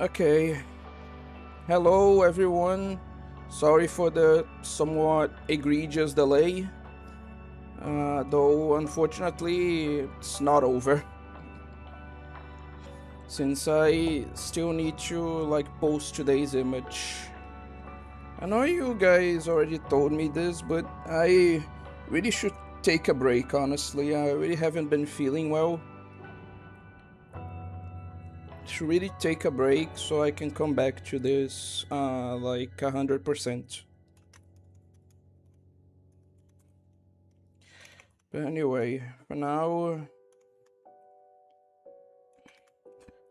Okay. Hello, everyone. Sorry for the somewhat egregious delay. Though, unfortunately, it's not over. Since I still need to, post today's image. I know you guys already told me this, but I really should take a break, honestly. I really haven't been feeling well. Should really take a break so I can come back to this, 100%. But anyway, for now,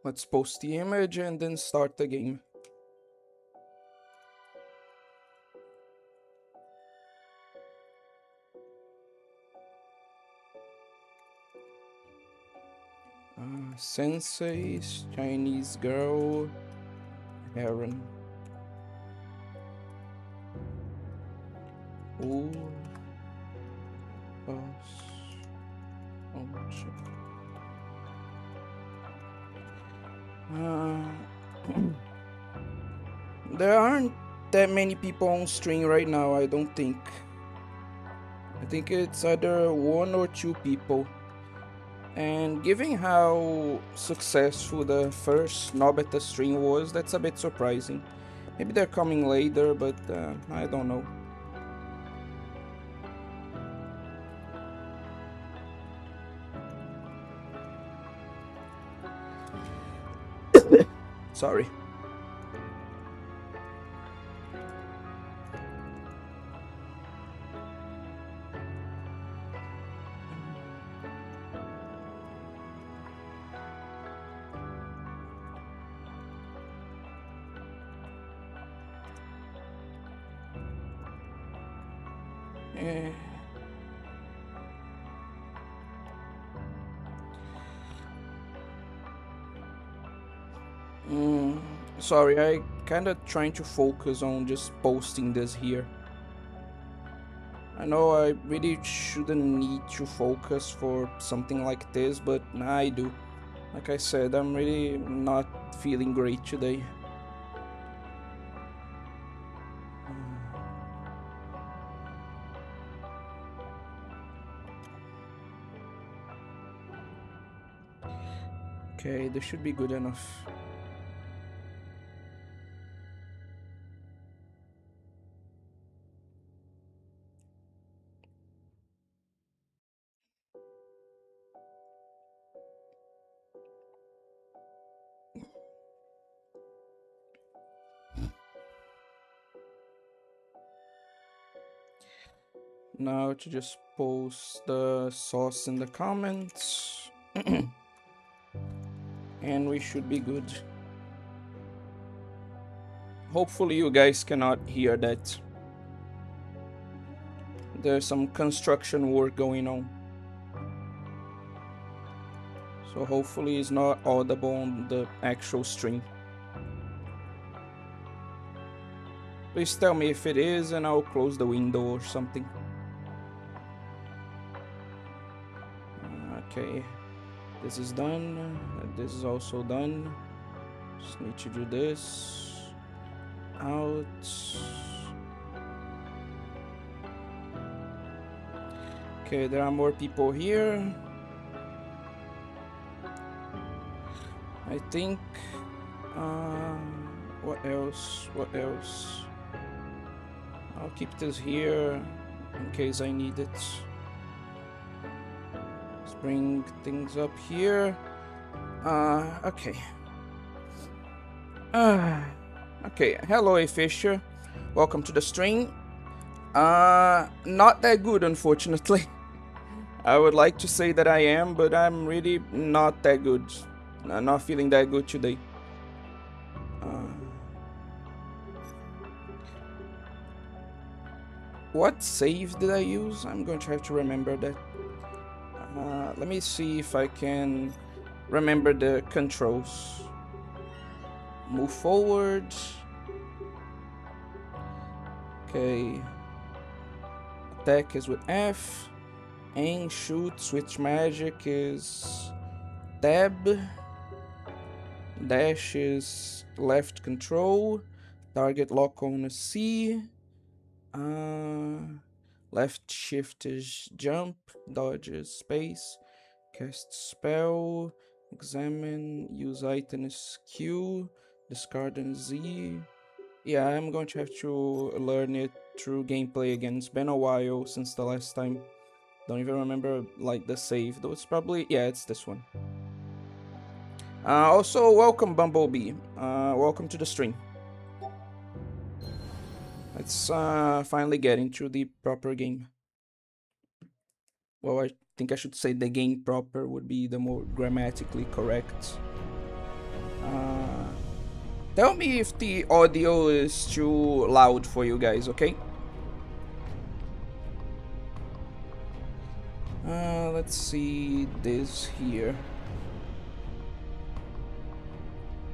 let's post the image and then start the game. Sensei's Chinese girl, Heron. Ooh. Oh, shit. There aren't that many people on stream right now, I don't think. I think it's either 1 or 2 people. And given how successful the first Nobeta stream was, that's a bit surprising. Maybe they're coming later, but I don't know. Sorry. Sorry, I kinda trying to focus on just posting this here. I know I really shouldn't need to focus for something like this, but I do. Like I said, I'm really not feeling great today. Okay, this should be good enough. Now to just post the sauce in the comments. And we should be good. Hopefully you guys cannot hear that. There's some construction work going on. So hopefully it's not audible on the actual stream. Please tell me if it is and I'll close the window or something. Okay, this is done. This is also done. Just need to do this. Out. Okay, there are more people here. I think. What else? What else? I'll keep this here in case I need it. Let's bring things up here. Okay. Okay, hello A Fisher. Welcome to the stream. Not that good, unfortunately. I would like to say that I am, but I'm really not that good. I'm not feeling that good today. What save did I use? I'm going to try to remember that. Let me see if I can remember the controls. Move forward. Okay. Attack is with F. Aim, shoot, switch magic is tab. Dash is left control. Target lock on C. Left shift is jump. Dodge is space. Cast spell. Examine. Use item is Q. Discard is Z. Yeah, I'm going to have to learn it through gameplay again. It's been a while since the last time. Don't even remember like the save, though it's probably, yeah, it's this one. Also, welcome Bumblebee. Welcome to the stream. Let's finally get into the proper game. Well, I think I should say the game proper would be the more grammatically correct. Tell me if the audio is too loud for you guys, okay? Let's see this here.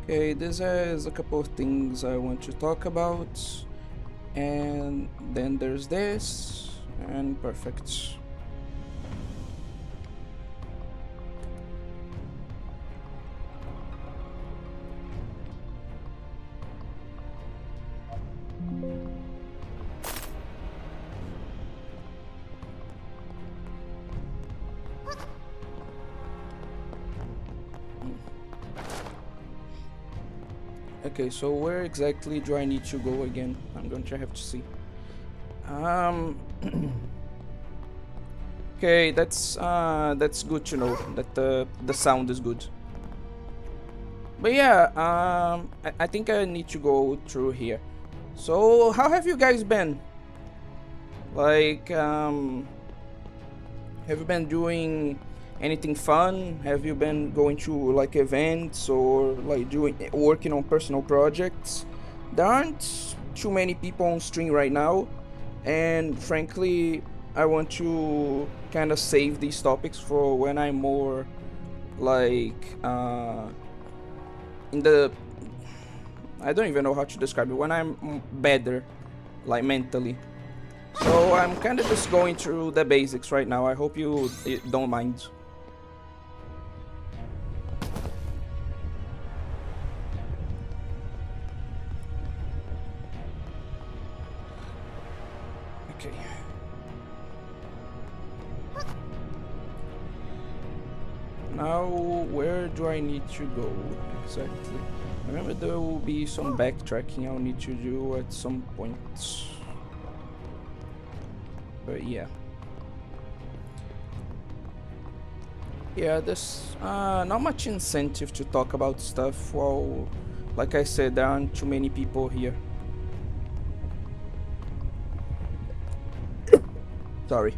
Okay, this has a couple of things I want to talk about. And then there's this, and perfect. Okay, so where exactly do I need to go again? I'm going to have to see. Okay, that's good to know that the sound is good. But yeah, I think I need to go through here. So how have you guys been? Like, have you been doing anything fun? Have you been going to like events or like working on personal projects? There aren't too many people on stream right now, and frankly I want to kind of save these topics for when I'm more like in the, I don't even know how to describe it, when I'm better like mentally. So I'm kind of just going through the basics right now. I hope you don't mind. Now, where do I need to go exactly? Remember, there will be some backtracking I'll need to do at some point. But yeah. Yeah, there's not much incentive to talk about stuff while, like I said, there aren't too many people here. Sorry.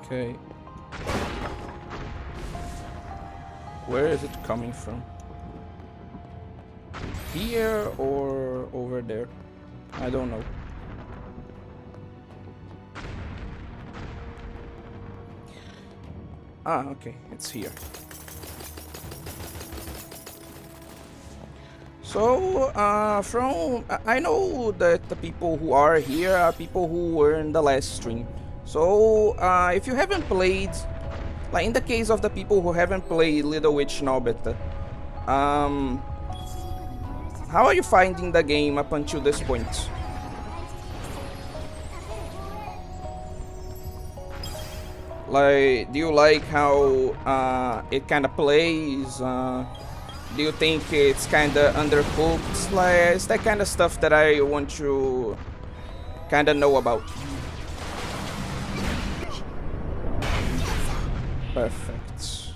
Okay. Where is it coming from? Here or over there? I don't know. Ah, okay, it's here. So, I know that the people who are here are people who were in the last stream. So, if you haven't played, like in the case of the people who haven't played littlewitchnobeta, how are you finding the game up until this point? Like, do you like how it kind of plays? Do you think it's kind of undercooked? Like, it's that kind of stuff that I want to kind of know about. Perfect.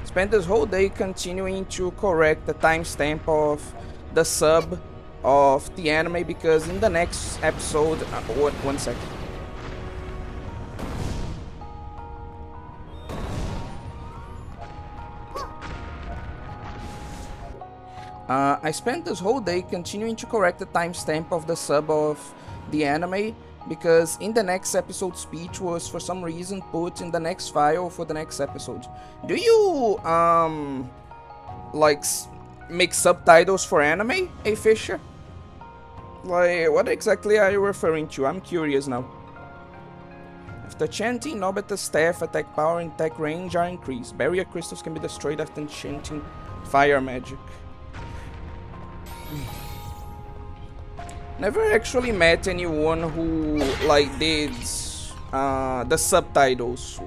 Spent this whole day continuing to correct the timestamp of the sub of the anime because in the next episode, one second. I spent this whole day continuing to correct the timestamp of the sub of the anime because in the next episode speech was for some reason put in the next file for the next episode. Do you like make subtitles for anime, A Fisher? Like, what exactly are you referring to? I'm curious now. After chanting, Nobeta's staff attack power and attack range are increased. Barrier crystals can be destroyed after chanting fire magic. Never actually met anyone who like did the subtitles.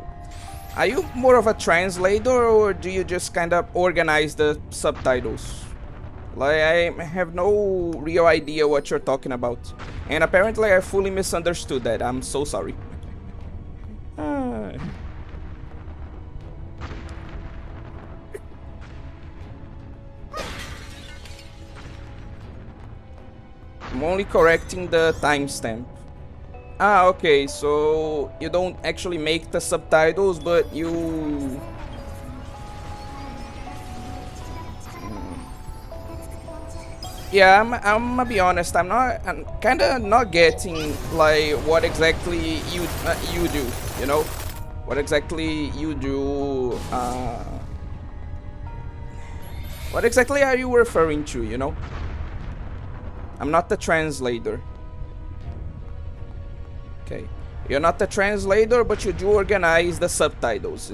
Are you more of a translator, or do you just kind of organize the subtitles? Like, I have no real idea what you're talking about. And apparently I fully misunderstood that. I'm so sorry. I'm only correcting the timestamp. Ah, okay, so you don't actually make the subtitles, but you... Yeah, I'm gonna be honest, I'm kinda not getting, like, what exactly you do, you know? What exactly you do, what exactly are you referring to, you know? I'm not the translator. Okay. You're not the translator, but you do organize the subtitles.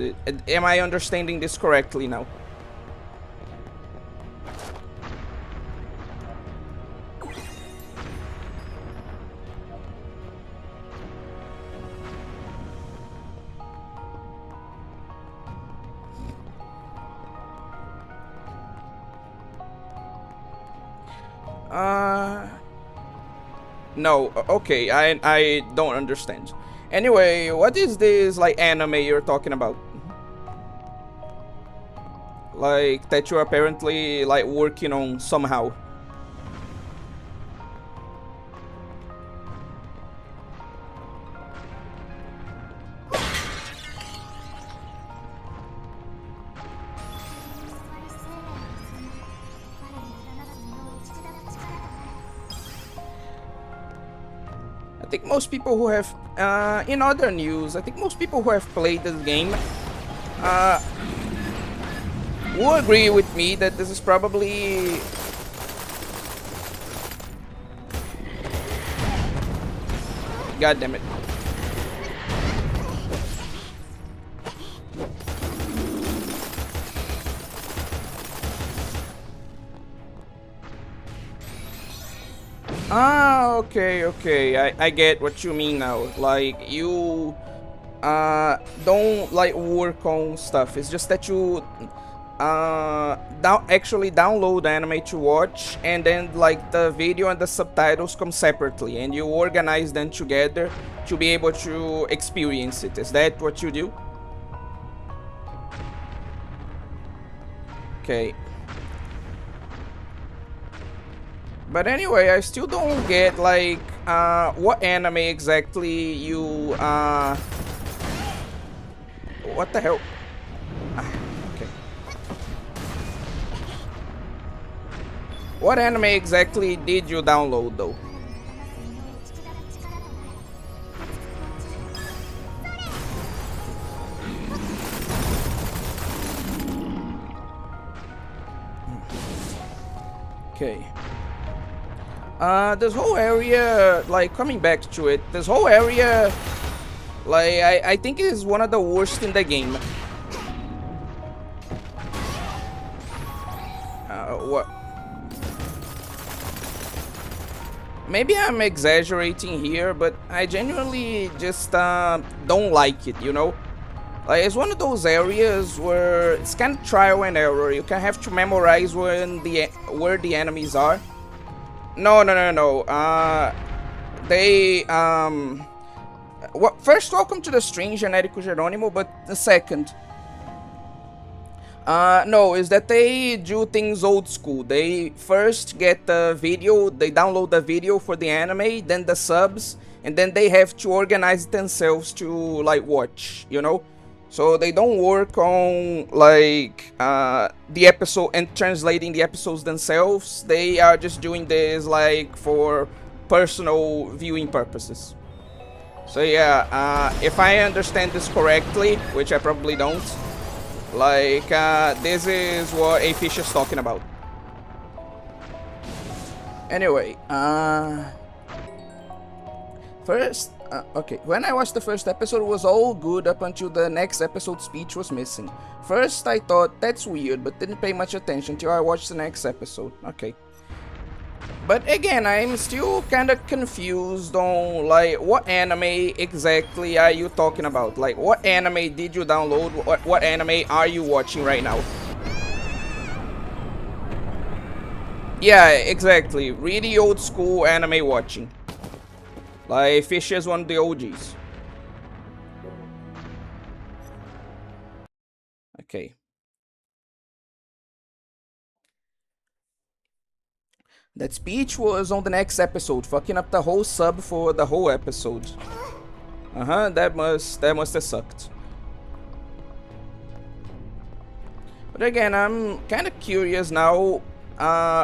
Am I understanding this correctly now? No, okay, I don't understand. Anyway, what is this, like, anime you're talking about? Like, that you're apparently, like, working on somehow. I think most people who have, in other news, I think most people who have played this game will agree with me that this is probably... God damn it. Ah, okay, I get what you mean now. Like, you don't, like, work on stuff. It's just that you actually download the anime to watch, and then, like, the video and the subtitles come separately, and you organize them together to be able to experience it. Is that what you do? Okay. But anyway, I still don't get, like, what anime exactly you, what the hell? Okay. What anime exactly did you download, though? Okay. This whole area, like, coming back to it, this whole area, like, I think is one of the worst in the game. What? Maybe I'm exaggerating here, but I genuinely just don't like it, you know? Like, it's one of those areas where it's kind of trial and error. You can have to memorize where the enemies are. No. First, welcome to the stream, Genérico Jerônimo, but the second, no, is that they do things old school. They first get the video, they download the video for the anime, then the subs, and then they have to organize themselves to, like, watch, you know? So they don't work on, like, the episode and translating the episodes themselves. They are just doing this, like, for personal viewing purposes. So yeah, if I understand this correctly, which I probably don't, like, this is what a fish is talking about. Anyway, first, okay, when I watched the first episode, it was all good up until the next episode speech was missing. First, I thought, that's weird, but didn't pay much attention till I watched the next episode. Okay. But again, I'm still kind of confused on, like, what anime exactly are you talking about? Like, what anime did you download? What anime are you watching right now? Yeah, exactly. Really old school anime watching. Like, Fish is one of the OGs. Okay. That speech was on the next episode, fucking up the whole sub for the whole episode. That must have sucked. But again, I'm kind of curious now.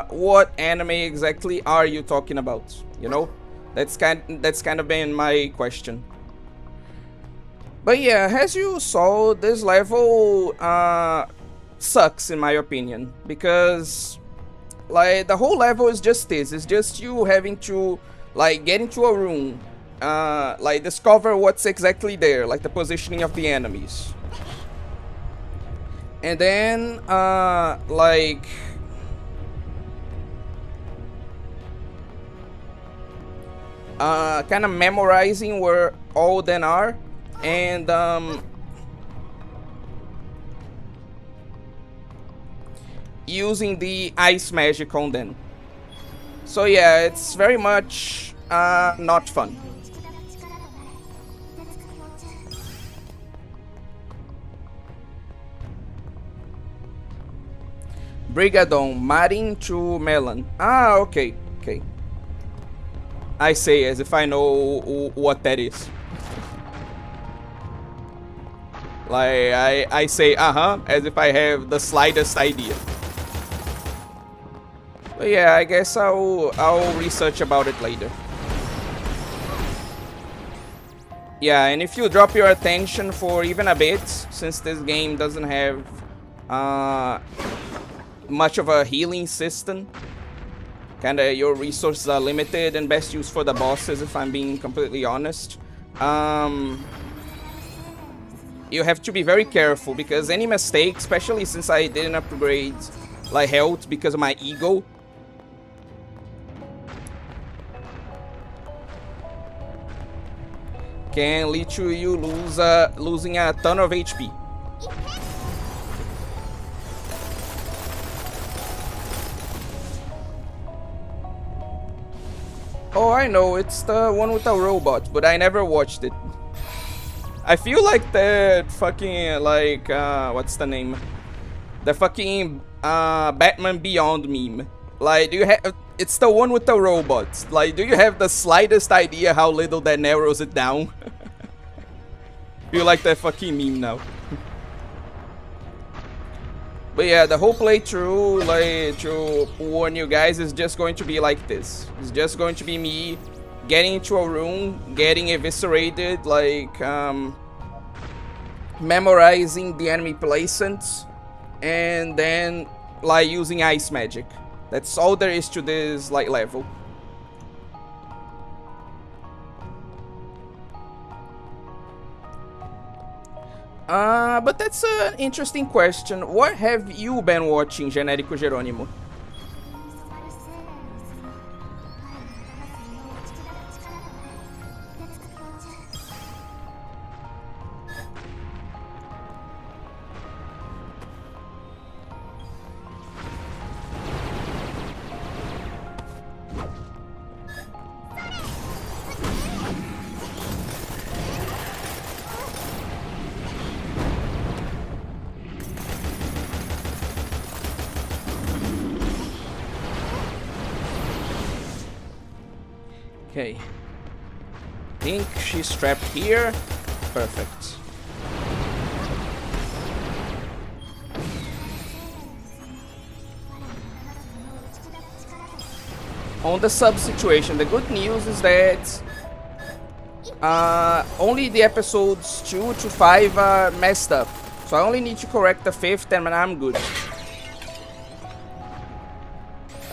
What anime exactly are you talking about? You know, that's kind of been my question. But yeah, as you saw, this level sucks in my opinion, because like the whole level is just this. It's just you having to like get into a room, like discover what's exactly there, like the positioning of the enemies, and then like kind of memorizing where all them are, and using the ice magic on them. So yeah, it's very much not fun. Brigadon, Marin to Melon. Ah, okay, okay. I say as if I know what that is. Like, I say as if I have the slightest idea. But yeah, I guess I'll research about it later. Yeah, and if you drop your attention for even a bit, since this game doesn't have much of a healing system, kinda your resources are limited and best used for the bosses, if I'm being completely honest. You have to be very careful, because any mistake, especially since I didn't upgrade like health because of my ego, can lead to you losing a ton of HP. Oh, I know, it's the one with the robot, but I never watched it. I feel like that fucking, like, what's the name? The fucking Batman Beyond meme. Like, do you have... It's the one with the robots. Like, do you have the slightest idea how little that narrows it down? Feel like that fucking meme now. But yeah, the whole playthrough, like, to warn you guys, is just going to be like this. It's just going to be me getting into a room, getting eviscerated, like, memorizing the enemy placements, and then, like, using ice magic. That's all there is to this, like, level. But that's an interesting question. What have you been watching, Genérico Jerônimo? Okay. Think she's trapped here. Perfect. On the sub situation, the good news is that Only the episodes 2 to 5 are messed up. So I only need to correct the 5th and I'm good.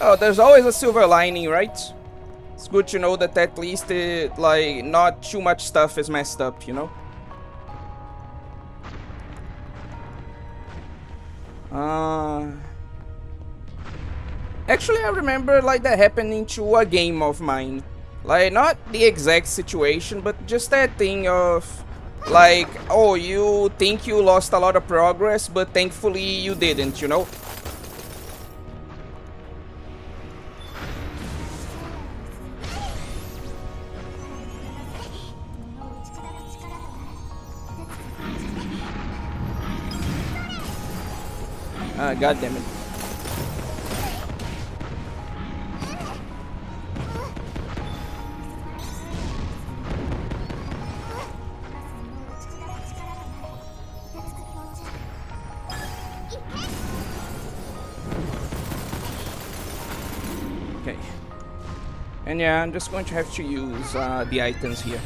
Oh, there's always a silver lining, right? It's good to know that at least like not too much stuff is messed up, you know? Actually, I remember like that happening to a game of mine. Like, not the exact situation, but just that thing of like, oh, you think you lost a lot of progress, but thankfully you didn't, you know? God damn it. Okay. And yeah, I'm just going to have to use the items here.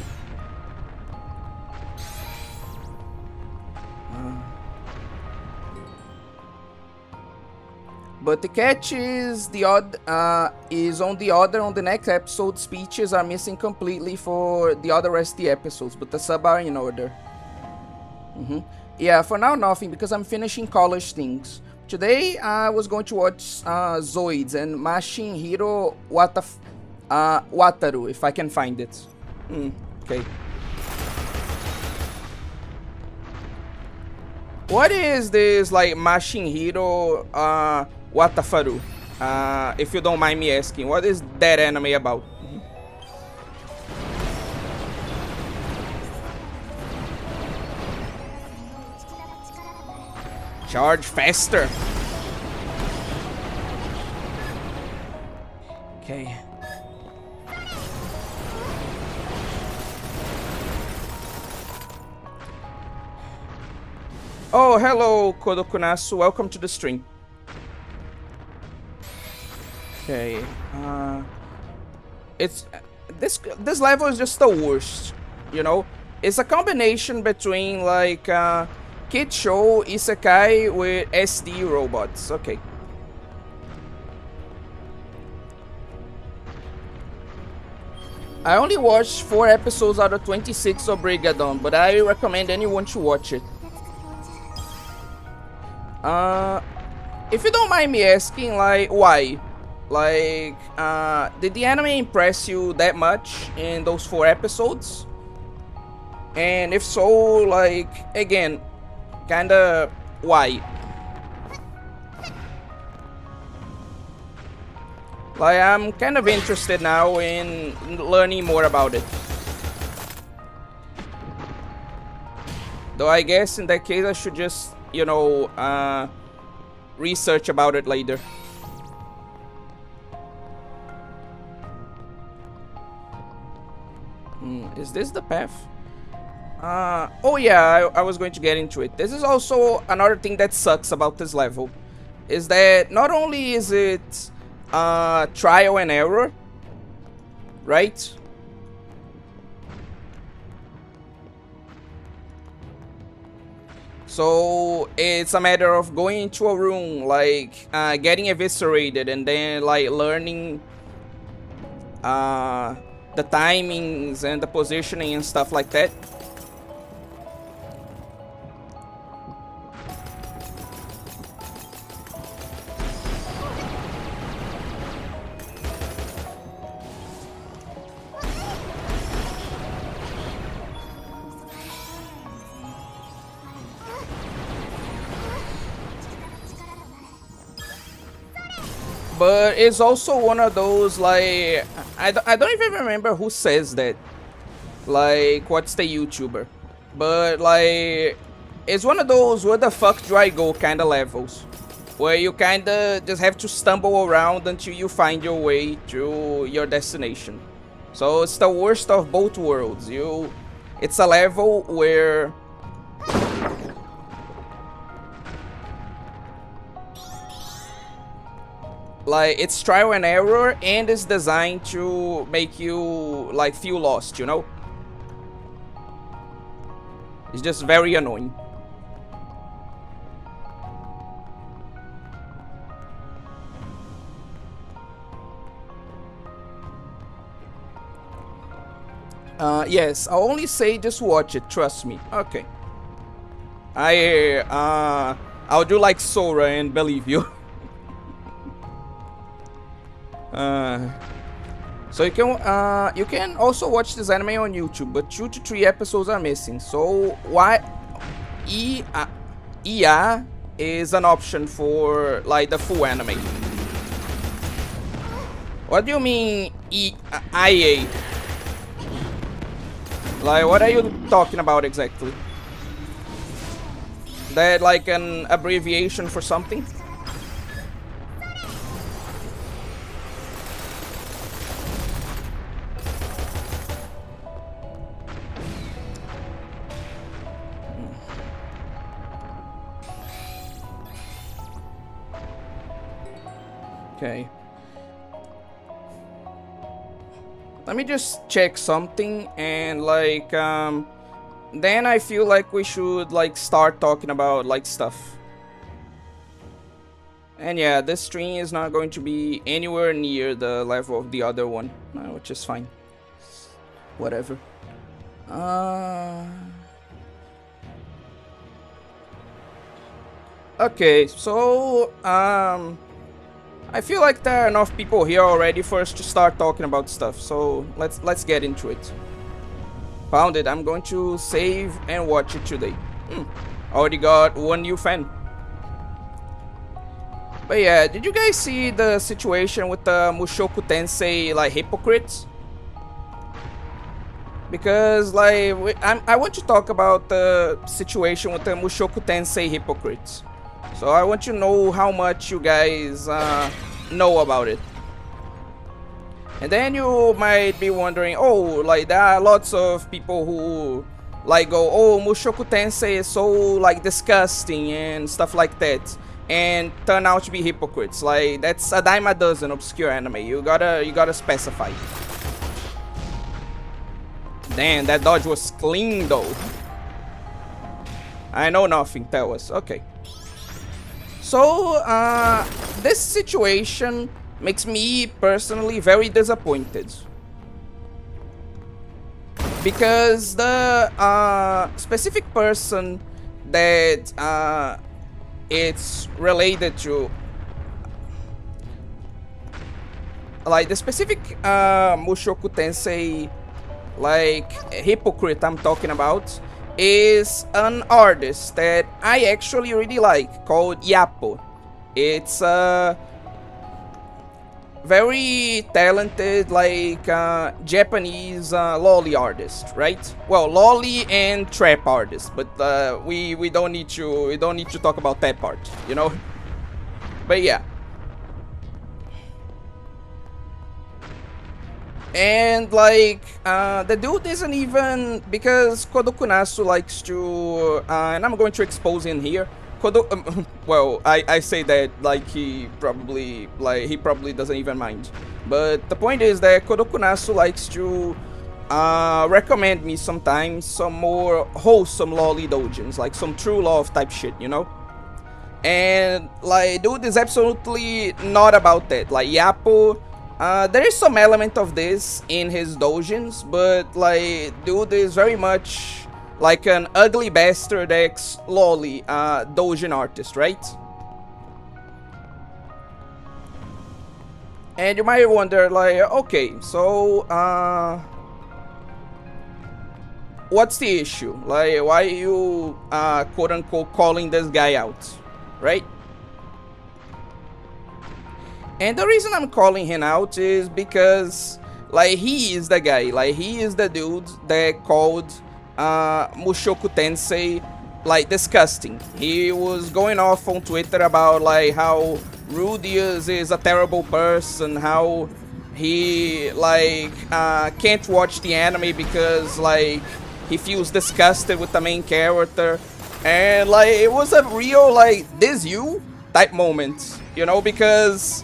But the catch is on the next episode, speeches are missing completely for the other rest of the episodes, but the sub are in order. Yeah, for now nothing, because I'm finishing college things. Today I was going to watch Zoids and Mashin Hiro Wataru, if I can find it. Okay. What is this, like, Mashin Hiro Watafaru? If you don't mind me asking, what is that anime about? Charge faster. Okay. Oh, hello, Kodokunasu. Welcome to the stream. Okay. It's this level is just the worst. You know, it's a combination between like kid show isekai with SD robots. Okay. I only watched 4 episodes out of 26 of Brigadon, but I recommend anyone to watch it. If you don't mind me asking, like, why? Like, did the anime impress you that much in those 4 episodes? And if so, like, again, kinda why? Like, I'm kind of interested now in learning more about it. Though I guess in that case I should just, you know, research about it later. Is this the path? Oh yeah, I was going to get into it. This is also another thing that sucks about this level. Is that not only is it trial and error, right? So it's a matter of going into a room, like getting eviscerated, and then like learning the timings and the positioning and stuff like that. But it's also one of those, like, I don't even remember who says that. Like, what's the YouTuber? But, like, it's one of those where the fuck do I go kind of levels. Where you kind of just have to stumble around until you find your way to your destination. So it's the worst of both worlds. It's a level where... like, it's trial and error, and it's designed to make you, like, feel lost, you know? It's just very annoying. Yes, I'll only say just watch it, trust me. Okay. I'll do like Sora and believe you. So you can also watch this anime on YouTube, but 2 to 3 episodes are missing. So why EA is an option for like the full anime? What do you mean IA? Like, what are you talking about exactly? That like an abbreviation for something? Okay. Let me just check something and like then I feel like we should like start talking about like stuff. And yeah, this stream is not going to be anywhere near the level of the other one, which is fine. Whatever. Okay, so I feel like there are enough people here already for us to start talking about stuff. So let's get into it. Found it. I'm going to save and watch it today. Already got 1 new fan. But yeah, did you guys see the situation with the Mushoku Tensei like hypocrites? Because like I want to talk about the situation with the Mushoku Tensei hypocrites. So I want to know how much you guys know about it. And then you might be wondering, oh, like there are lots of people who like go, oh, Mushoku Tensei is so like disgusting and stuff like that, and turn out to be hypocrites. Like that's a dime a dozen obscure anime. You gotta specify. Damn, that dodge was clean though. I know nothing. Tell us. Okay. So, this situation makes me personally very disappointed. Because the specific person that it's related to, like the specific Mushoku Tensei like hypocrite I'm talking about, is an artist that I actually really like, called Yappo. It's a very talented like Japanese Loli artist, right? Well, Loli and trap artist, but we don't need to talk about that part, you know. But yeah. And like the dude isn't even, because Kodokunasu likes to and I'm going to expose him here. Well, I say that like he probably doesn't even mind. But the point is that Kodokunasu likes to recommend me sometimes some more wholesome loli doujins, like some true love type shit, you know? And like dude is absolutely not about that. Like Yappo, there is some element of this in his doujins, but like dude is very much like an ugly bastard ex loli doujin artist, right? And you might wonder like, okay, so what's the issue? Like, why are you quote unquote calling this guy out, right? And the reason I'm calling him out is because like he is the guy, like he is the dude that called Mushoku Tensei like disgusting. He was going off on Twitter about like how Rudius is a terrible person, how he like can't watch the anime because like he feels disgusted with the main character, and like it was a real like this you type moment, you know, because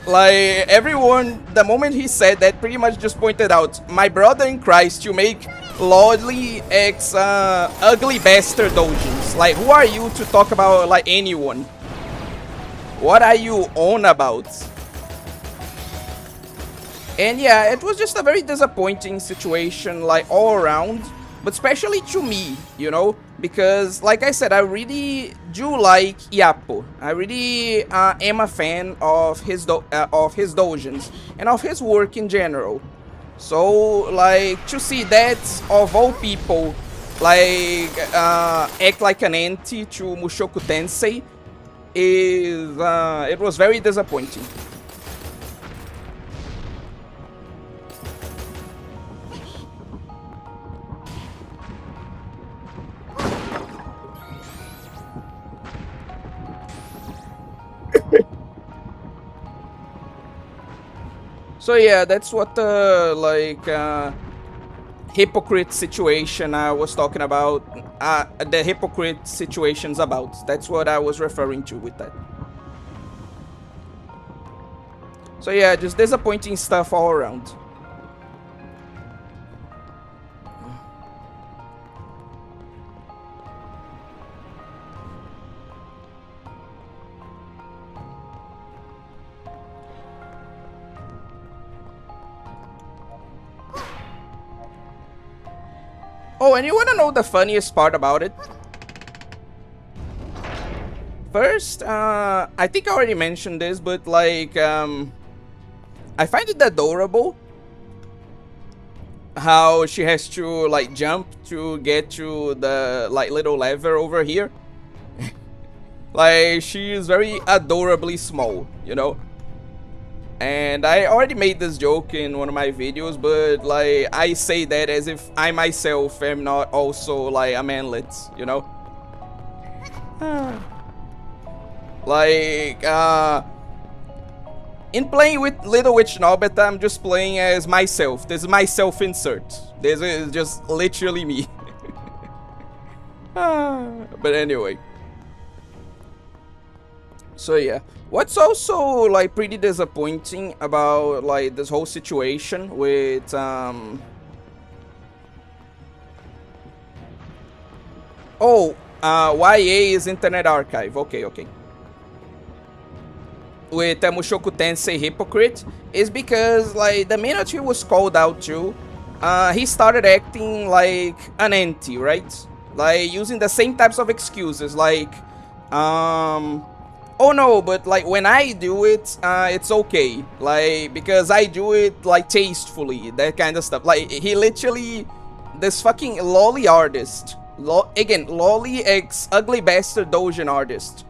like everyone, the moment he said that, pretty much just pointed out, my brother in Christ, you make Loli X ugly bastard dojins. Like, who are you to talk about like anyone? What are you on about? And yeah, it was just a very disappointing situation, like all around, but especially to me, you know, because like I said, I really do like Yapo. I really am a fan of his dojins and of his work in general. So like to see that of all people, like act like an anti to Mushoku Tensei is it was very disappointing. So yeah, that's what the like hypocrite situation I was talking about. The hypocrite situation's about. That's what I was referring to with that. So yeah, just disappointing stuff all around. Oh, and you wanna know the funniest part about it? First, I think I already mentioned this, but like, I find it adorable how she has to like jump to get to the like little lever over here. Like, she is very adorably small, you know? And I already made this joke in one of my videos, but like I say that as if I myself am not also like a manlet, you know? Like in playing with littlewitchnobeta, I'm just playing as myself. This is my self-insert. This is just literally me. But anyway. So yeah, what's also like pretty disappointing about like this whole situation with YA is Internet Archive. Okay. With Mushoku Tensei Hypocrite is because like the minute he was called out to, he started acting like an anti, right? Like using the same types of excuses, like oh no, but like when I do it, it's okay. Like, because I do it like tastefully, that kind of stuff. Like, he literally, this fucking Loli artist, again, Loli X ugly bastard dojin artist.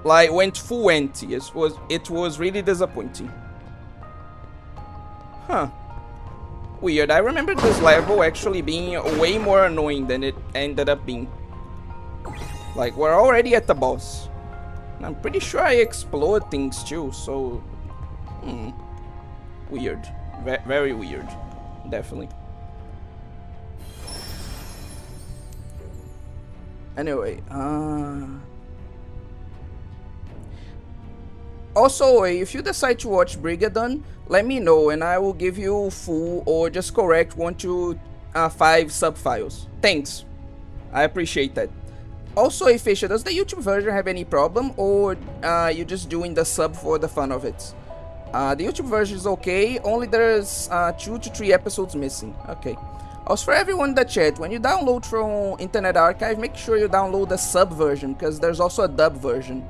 Like went full anti. It was really disappointing. Huh. Weird. I remember this level actually being way more annoying than it ended up being. Like, we're already at the boss. And I'm pretty sure I explode things too, so... Weird. Very weird. Definitely. Anyway, also, if you decide to watch Brigadon, let me know and I will give you full or just correct 1 to 5 sub files. Thanks. I appreciate that. Also, Fisher, does the YouTube version have any problem, or you just doing the sub for the fun of it? The YouTube version is okay, only there's 2 to 3 episodes missing. Okay. Also, for everyone in the chat, when you download from Internet Archive, make sure you download the sub version, because there's also a dub version.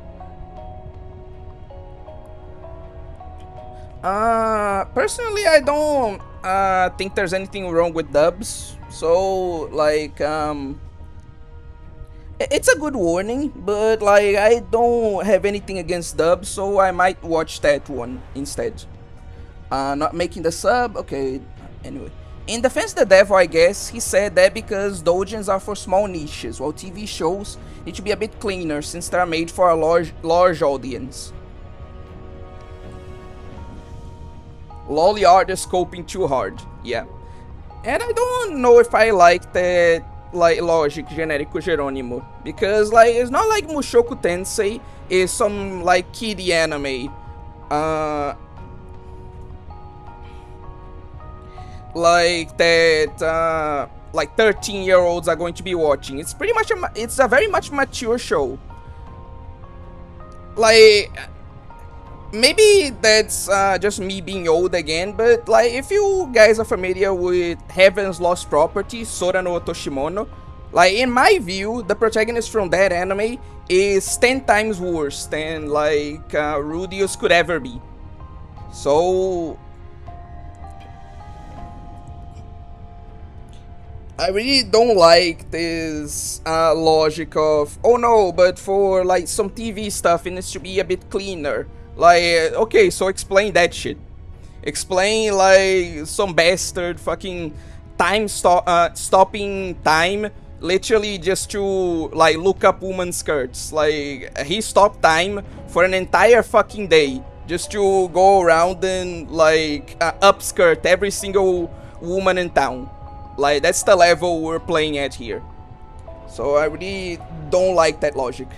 Personally, I don't think there's anything wrong with dubs. So, like, it's a good warning, but like I don't have anything against dubs, so I might watch that one instead. Not making the sub, okay. Anyway, in defense of the devil, I guess he said that because dojins are for small niches, while TV shows need to be a bit cleaner since they're made for a large audience. Loli artist scoping too hard, yeah. And I don't know if I like that, like, logic genérico Jerônimo, because like it's not like Mushoku Tensei is some like kiddie anime. like that like 13-year-olds are going to be watching. It's pretty much it's a very much mature show. Like, maybe that's just me being old again, but like if you guys are familiar with Heaven's Lost Property, Sora no Otoshimono, like in my view, the protagonist from that anime is 10 times worse than like Rudius could ever be. So I really don't like this logic of, oh no, but for like some TV stuff it needs to be a bit cleaner. Like, okay, so explain that shit. Explain like some bastard fucking stopping time literally just to like look up women's skirts. Like, he stopped time for an entire fucking day just to go around and like upskirt every single woman in town. Like, that's the level we're playing at here. So I really don't like that logic.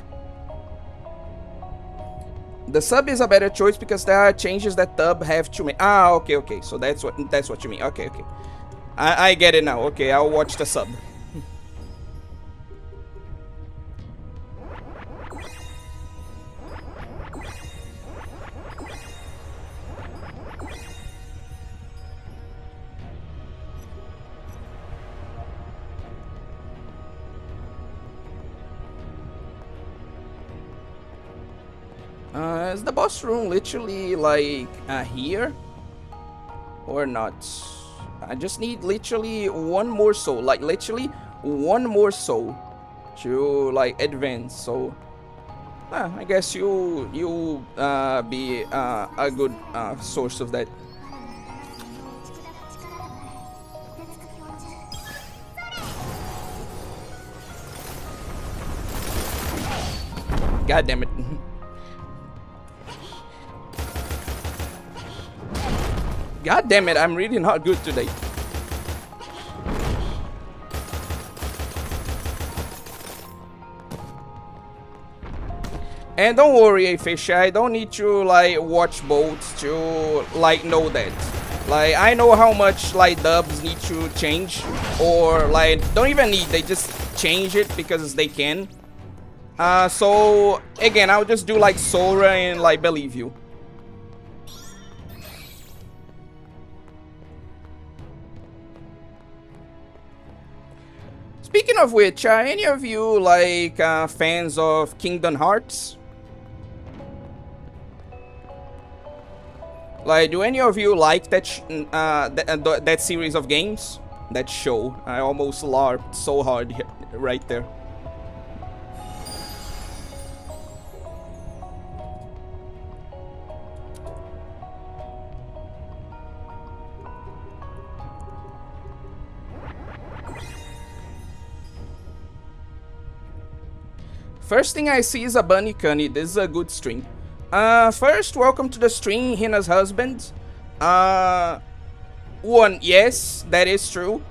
The sub is a better choice because there are changes that dub have to make. Ah, okay, okay. So that's what you mean. Okay, okay. I get it now. Okay, I'll watch the sub. Is the boss room literally like here or not? I just need literally one more soul, like literally one more soul to like advance. So I guess you be a good source of that. God damn it. God damn it, I'm really not good today. And don't worry, Fish, I don't need to like watch both to like know that. Like, I know how much like dubs need to change, or like don't even need, they just change it because they can. So again, I'll just do like Sora and like believe you. Speaking of which, are any of you like fans of Kingdom Hearts? Like, do any of you like that that series of games? That show? I almost LARPed so hard right there. First thing I see is a bunny cunny. This is a good stream. First, welcome to the stream, Hina's husband. One, yes, that is true.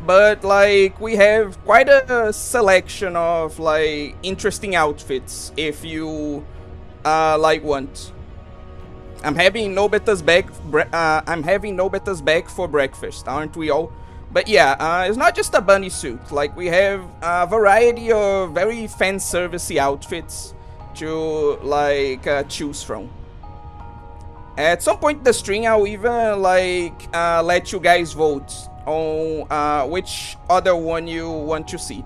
But, like, we have quite a selection of, like, interesting outfits if you, like, want. I'm having Nobeta's back for breakfast, aren't we all? But yeah, it's not just a bunny suit. Like, we have a variety of very fan-servicey outfits to, like, choose from. At some point in the stream, I'll even, like, let you guys vote on which other one you want to see.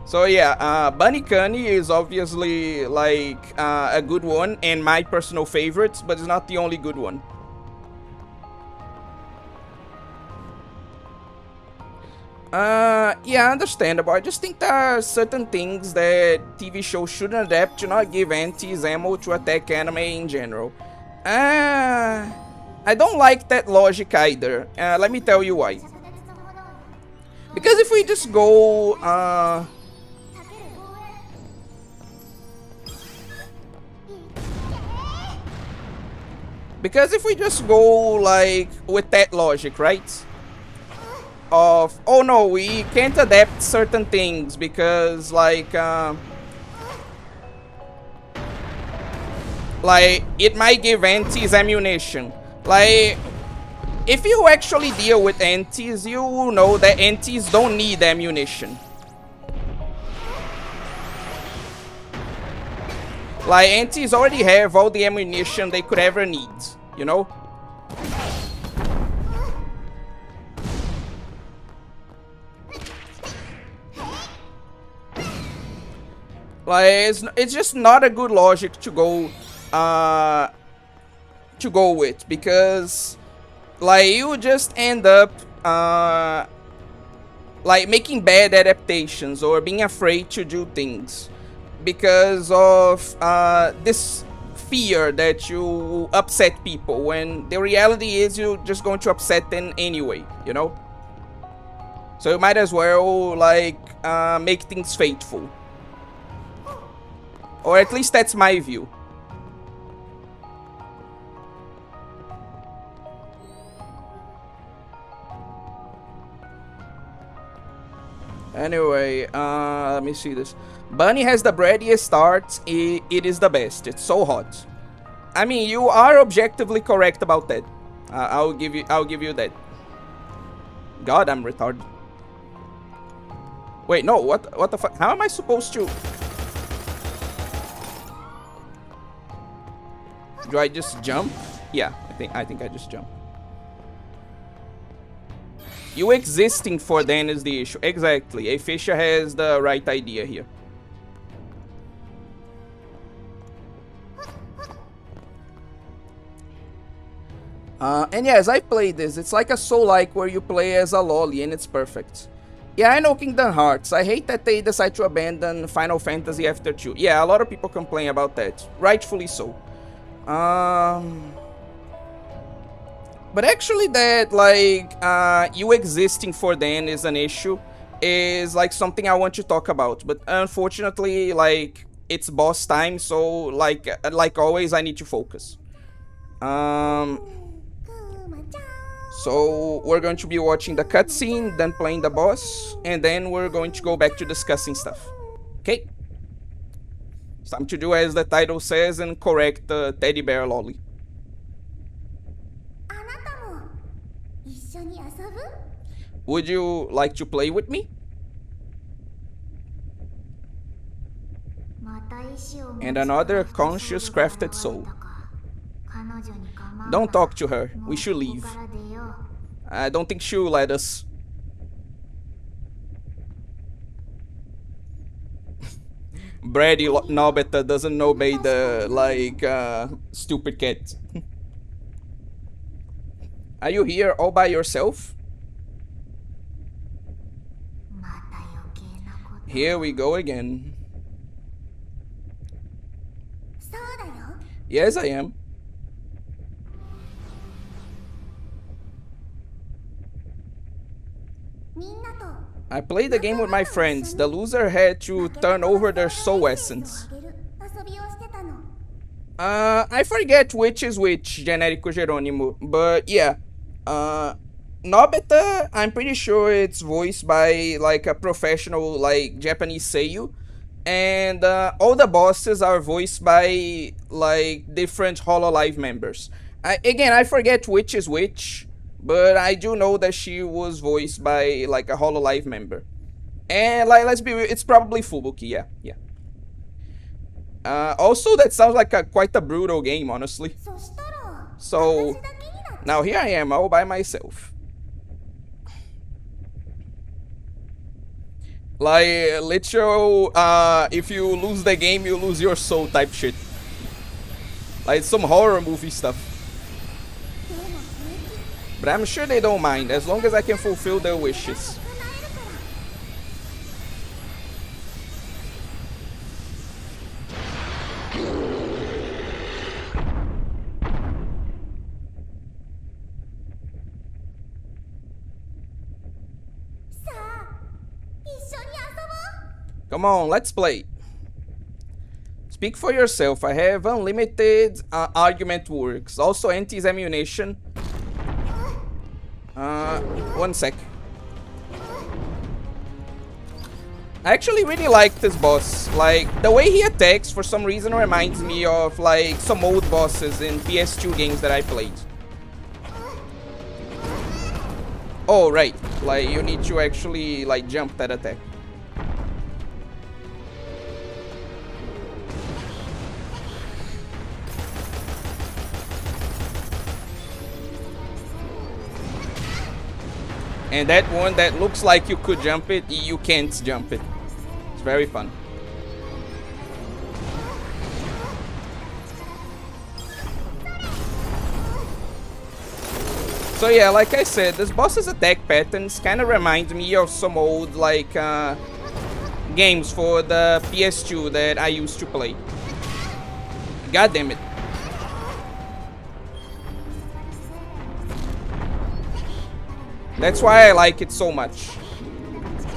So yeah, Bunny Cunny is obviously, like, a good one and my personal favorite, but it's not the only good one. Yeah, understandable. I just think there are certain things that TV shows shouldn't adapt to not give antis ammo to attack anime in general. I don't like that logic either. Let me tell you why. Because if we just go, like, with that logic, right? Of, oh no, we can't adapt certain things because, like it might give antis ammunition. Like, if you actually deal with antis, you know that antis don't need ammunition. Like, antis already have all the ammunition they could ever need, you know? Like, it's just not a good logic to go with, because like you just end up like making bad adaptations or being afraid to do things because of this fear that you upset people, when the reality is you're just going to upset them anyway, you know? So you might as well like make things fateful. Or at least that's my view. Anyway, let me see this. Bunny has the breadiest start. It is the best. It's so hot. I mean, you are objectively correct about that. I'll give you that. God, I'm retarded. Wait, no. What the fuck? How am I supposed to? Do I just jump? Yeah, I think I just jump. You existing for then is the issue. Exactly. A Fisher has the right idea here. And yeah, as I played this, it's like a soul-like where you play as a Loli and it's perfect. Yeah, I know Kingdom Hearts. I hate that they decide to abandon Final Fantasy after 2. Yeah, a lot of people complain about that. Rightfully so. But actually that, like, you existing for them is an issue, is, like, something I want to talk about. But unfortunately, like, it's boss time, so, like always, I need to focus. So, we're going to be watching the cutscene, then playing the boss, and then we're going to go back to discussing stuff. Okay? It's time to do as the title says and correct the teddy bear Loli. Would you like to play with me? And another conscious crafted soul. Don't talk to her. We should leave. I don't think she'll let us. Brady Nobeta doesn't obey the, like, stupid cat. Are you here all by yourself? Here we go again. Yes, I am. I played the game with my friends. The loser had to turn over their soul essence. I forget which is which, Genérico Jerônimo, but yeah. Nobeta, I'm pretty sure it's voiced by, like, a professional, like, Japanese seiyuu. And all the bosses are voiced by, like, different Hololive members. Again, I forget which is which, but I do know that she was voiced by, like, a Hololive member. And, like, let's be real, it's probably Fubuki, yeah. Also, that sounds like quite a brutal game, honestly. So, now here I am, all by myself. Like, literal, if you lose the game, you lose your soul type shit. Like, some horror movie stuff. But I'm sure they don't mind, as long as I can fulfill their wishes. Come on, let's play. Speak for yourself. I have unlimited argument works. Also antis ammunition. One sec. I actually really like this boss. Like, the way he attacks for some reason reminds me of, like, some old bosses in PS2 games that I played. Oh, right. Like, you need to actually, like, jump that attack. And that one that looks like you could jump it, you can't jump it. It's very fun. So yeah, like I said, this boss's attack patterns kind of remind me of some old, like, games for the PS2 that I used to play. God damn it. That's why I like it so much.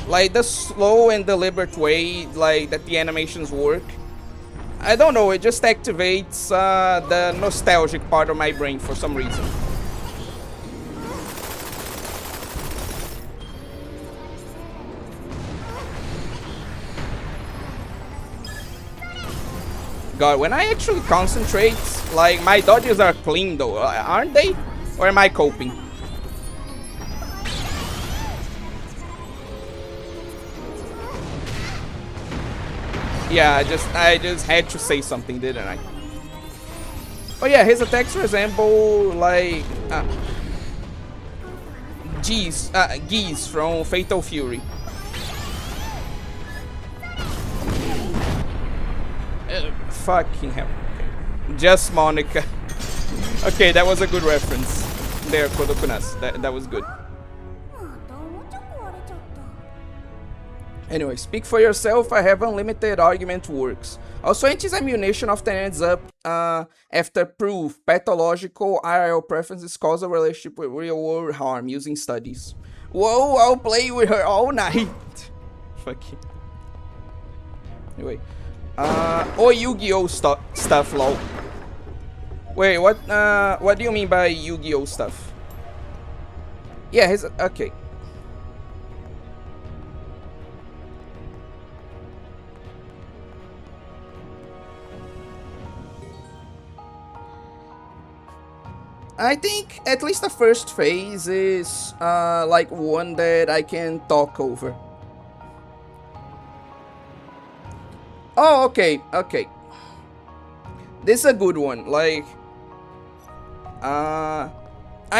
Like, the slow and deliberate way, like, that the animations work. I don't know, it just activates the nostalgic part of my brain for some reason. God, when I actually concentrate, like, my dodges are clean though, aren't they? Or am I coping? Yeah, I just had to say something, didn't I? Oh yeah, his attacks resemble, like, Geese from Fatal Fury. Fucking hell. Just Monica. Okay, that was a good reference. There, Kodokunas. That was good. Anyway, speak for yourself, I have unlimited argument works. Also, anti-ammunition often ends up after proof. Pathological IRL preferences cause a relationship with real-world harm using studies. Whoa, I'll play with her all night. Fuck you. Anyway. Or Yu-Gi-Oh stuff, lol. Wait, what do you mean by Yu-Gi-Oh stuff? Yeah, okay. I think at least the first phase is like one that I can talk over. Oh, okay. This is a good one. Like, I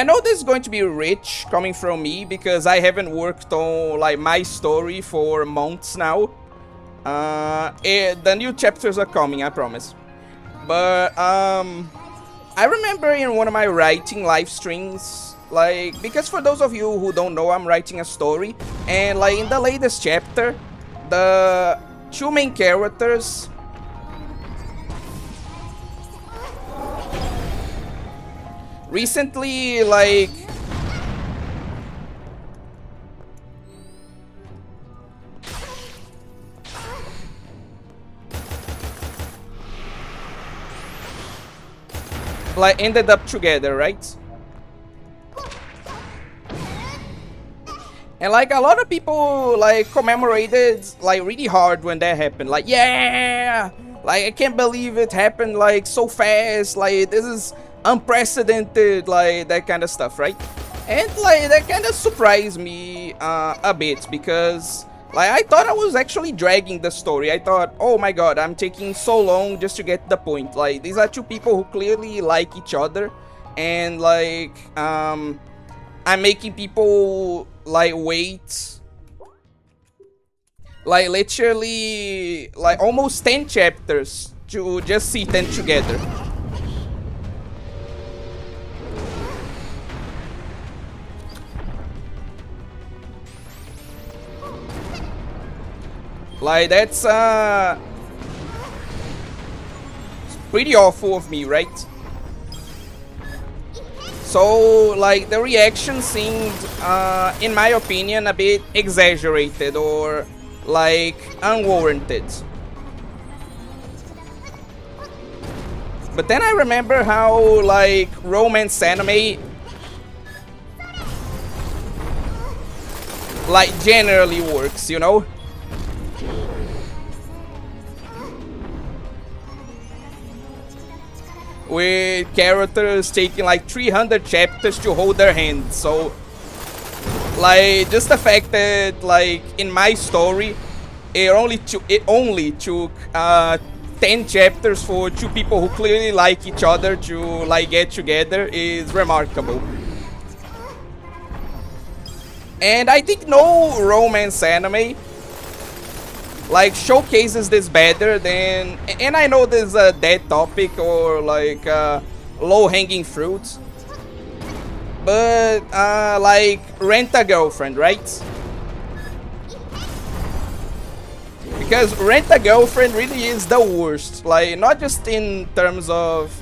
know this is going to be rich coming from me because I haven't worked on, like, my story for months now. The new chapters are coming, I promise. But I remember in one of my writing live streams, like, because for those of you who don't know, I'm writing a story, and like in the latest chapter, the two main characters recently, like, ended up together, right? And like a lot of people like commemorated like really hard when that happened. Like, yeah, like I can't believe it happened like so fast. Like, this is unprecedented, like that kind of stuff, right? And like that kind of surprised me a bit because like I thought I was actually dragging the story. I thought, oh my god, I'm taking so long just to get the point. Like, these are two people who clearly like each other, and like I'm making people like wait like literally like almost 10 chapters to just see them together. Like, that's pretty awful of me, right? So, like, the reaction seemed, in my opinion, a bit exaggerated or, like, unwarranted. But then I remember how, like, romance anime, like, generally works, you know? With characters taking like 300 chapters to hold their hands, so Like, just the fact that, like, in my story, it only took 10 chapters for two people who clearly like each other to, like, get together is remarkable. And I think no romance anime, like, showcases this better than... And I know this is a dead topic or, like, low-hanging fruits. But, like, Rent a Girlfriend, right? Because Rent a Girlfriend really is the worst. Like, not just in terms of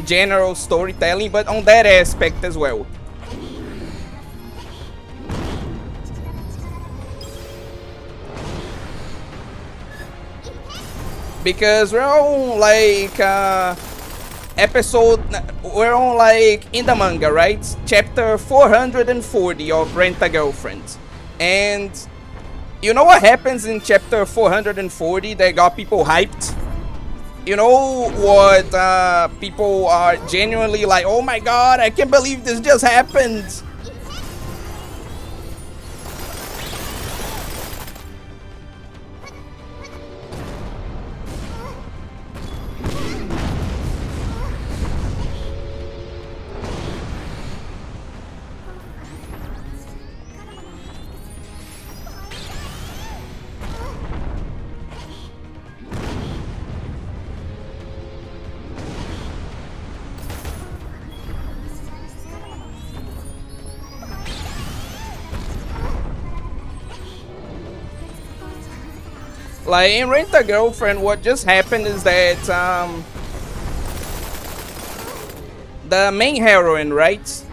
general storytelling, but on that aspect as well. Because we're on, like, we're on, like, in the manga, right? Chapter 440 of Rent a Girlfriend. And you know what happens in chapter 440 that got people hyped? You know what people are genuinely like, oh my god, I can't believe this just happened. Like, in Rent a Girlfriend, what just happened is that the main heroine, right?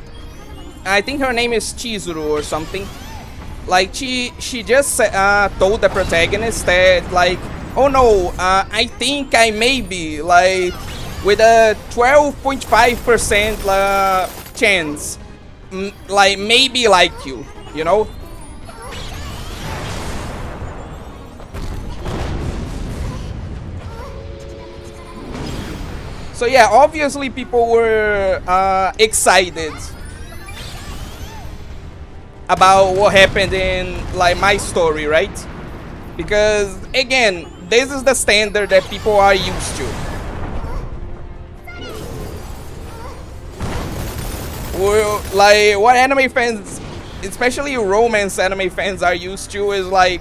I think her name is Chizuru or something. Like, she just told the protagonist that, like, oh no, I think I may be, like, with a 12.5% chance, like, maybe like you know? So yeah, obviously people were excited about what happened in, like, my story, right? Because again, this is the standard that people are used to. Like, what anime fans, especially romance anime fans, are used to is like,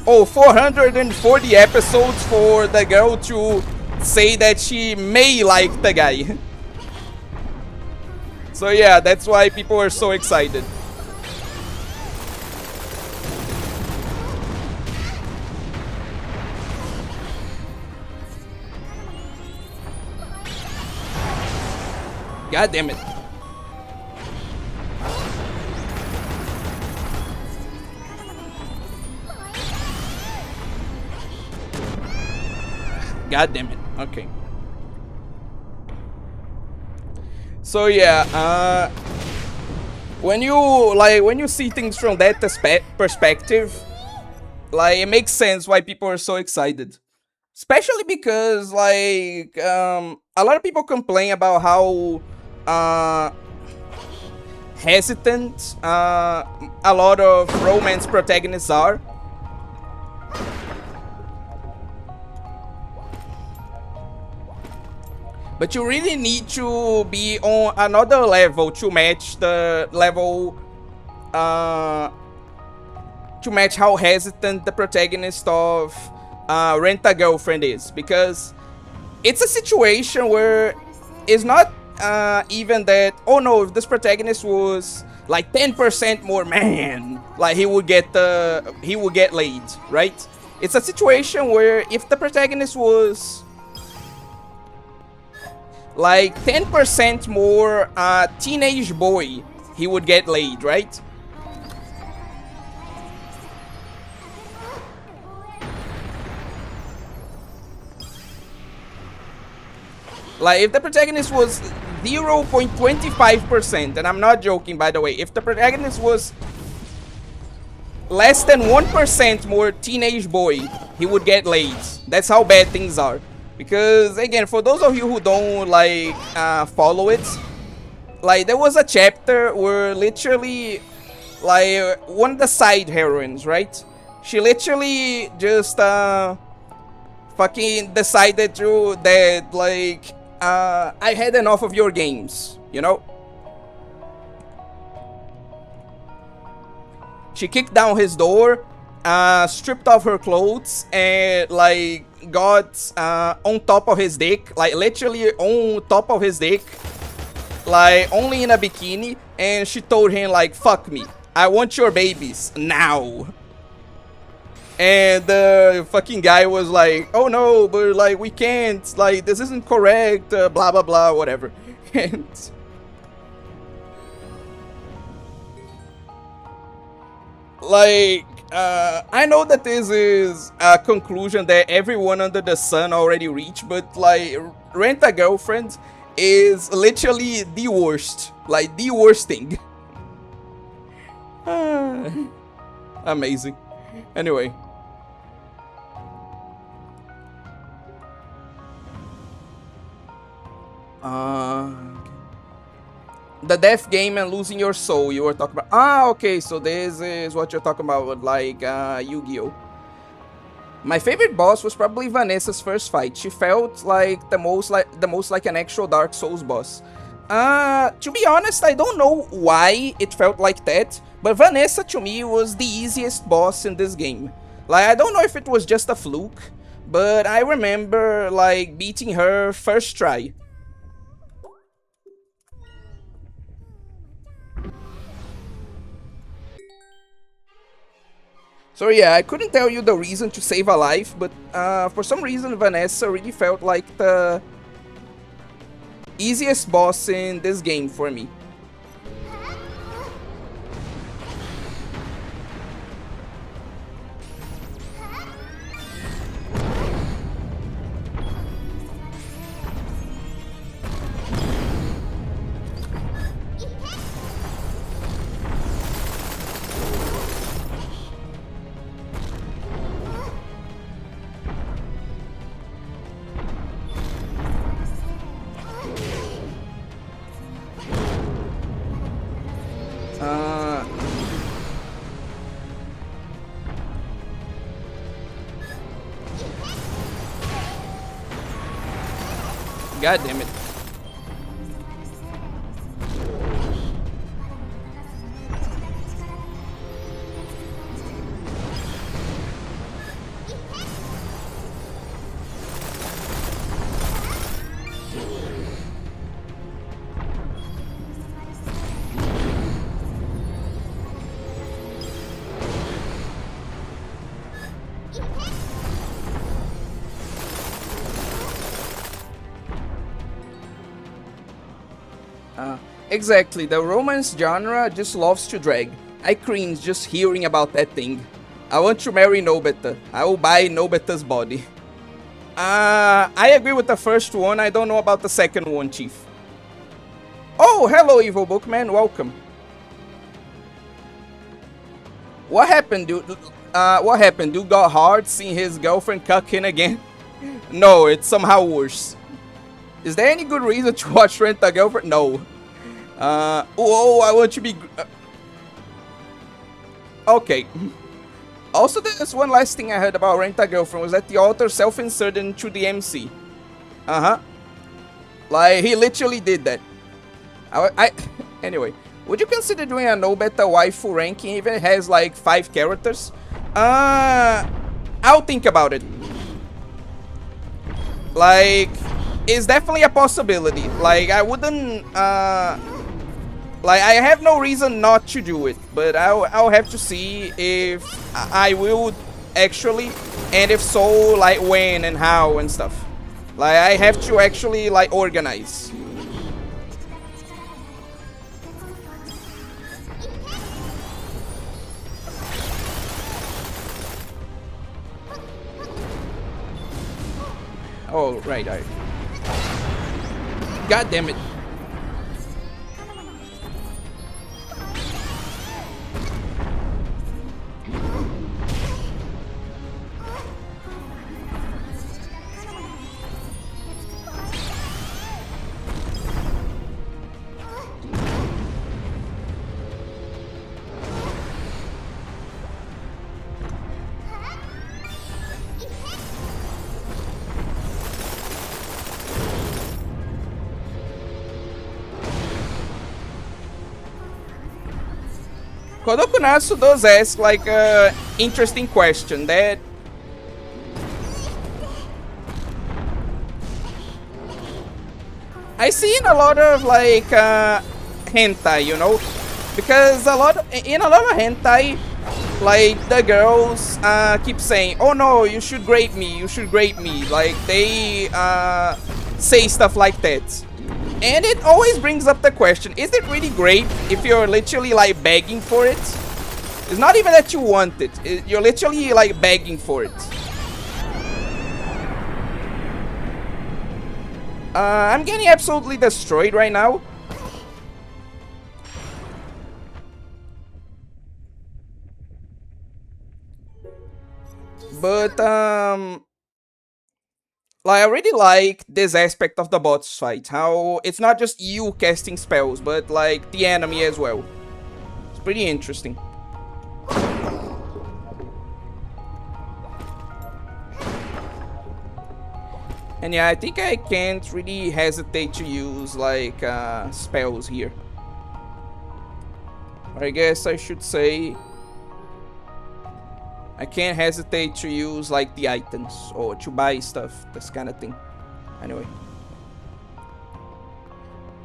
oh, 440 episodes for the girl to say that she may like the guy. So yeah, that's why people are so excited. God damn it. God damn it. Okay. So yeah, when you see things from that perspective, like, it makes sense why people are so excited. Especially because, like, a lot of people complain about how hesitant a lot of romance protagonists are. But you really need to be on another level to match the level, to match how hesitant the protagonist of Rent a Girlfriend is. Because it's a situation where it's not even that, oh no, if this protagonist was like 10% more man, like, he would get laid, right? It's a situation where if the protagonist was like 10% more teenage boy, he would get laid, right? Like, if the protagonist was 0.25%, and I'm not joking, by the way, if the protagonist was less than 1% more teenage boy, he would get laid. That's how bad things are. Because, again, for those of you who don't, like, follow it, like, there was a chapter where literally like one of the side heroines, right? She literally just fucking decided to that like I had enough of your games, you know? She kicked down his door, stripped off her clothes, and like got on top of his dick, like literally on top of his dick, like only in a bikini, and she told him like, fuck me, I want your babies now. And the fucking guy was like, oh no, but like we can't, like this isn't correct, blah blah blah, whatever. And like I know that this is a conclusion that everyone under the sun already reached, but like Rent a Girlfriend is literally the worst, like the worst thing. Amazing. Anyway. The death game and losing your soul you were talking about. Ah, okay, so this is what you're talking about with like Yu-Gi-Oh! My favorite boss was probably Vanessa's first fight. She felt like the most like an actual Dark Souls boss. To be honest, I don't know why it felt like that, but Vanessa to me was the easiest boss in this game. Like I don't know if it was just a fluke, but I remember like beating her first try. So yeah, I couldn't tell you the reason to save a life, but for some reason Vanessa really felt like the easiest boss in this game for me. God damn it. Exactly, the romance genre just loves to drag. I cringe just hearing about that thing. I want to marry Nobeta. I will buy Nobeta's body. I agree with the first one, I don't know about the second one, Chief. Oh, hello Evil Bookman, welcome. What happened, dude? What happened? Dude got hard seeing his girlfriend cucking again? No, it's somehow worse. Is there any good reason to watch Rent a Girlfriend? No. Oh, I want to be... okay. Also, there's one last thing I heard about Rent a Girlfriend was that the author self-inserted into the MC. Like, he literally did that. Anyway, would you consider doing a Nobeta waifu ranking if it has like 5 characters? I'll think about it. Like, it's definitely a possibility. Like, I wouldn't, like, I have no reason not to do it, but I'll have to see if I will actually, and if so, like, when and how and stuff. Like, I have to actually, like, organize. Oh, right. God damn it. Kodokunasu does ask like a interesting question that I see in a lot of like hentai, you know, because in a lot of hentai, like the girls keep saying, "Oh no, you should grape me, you should grape me." Like they say stuff like that, and it always brings up the question: is it really grape if you're literally like begging for it? It's not even that you want it; you're literally like begging for it. I'm getting absolutely destroyed right now. But, like, I really like this aspect of the boss fight. How it's not just you casting spells, but, like, the enemy as well. It's pretty interesting. And yeah, I think I can't really hesitate to use, like, spells here. Or I guess I should say I can't hesitate to use, like, the items or to buy stuff, this kind of thing. Anyway.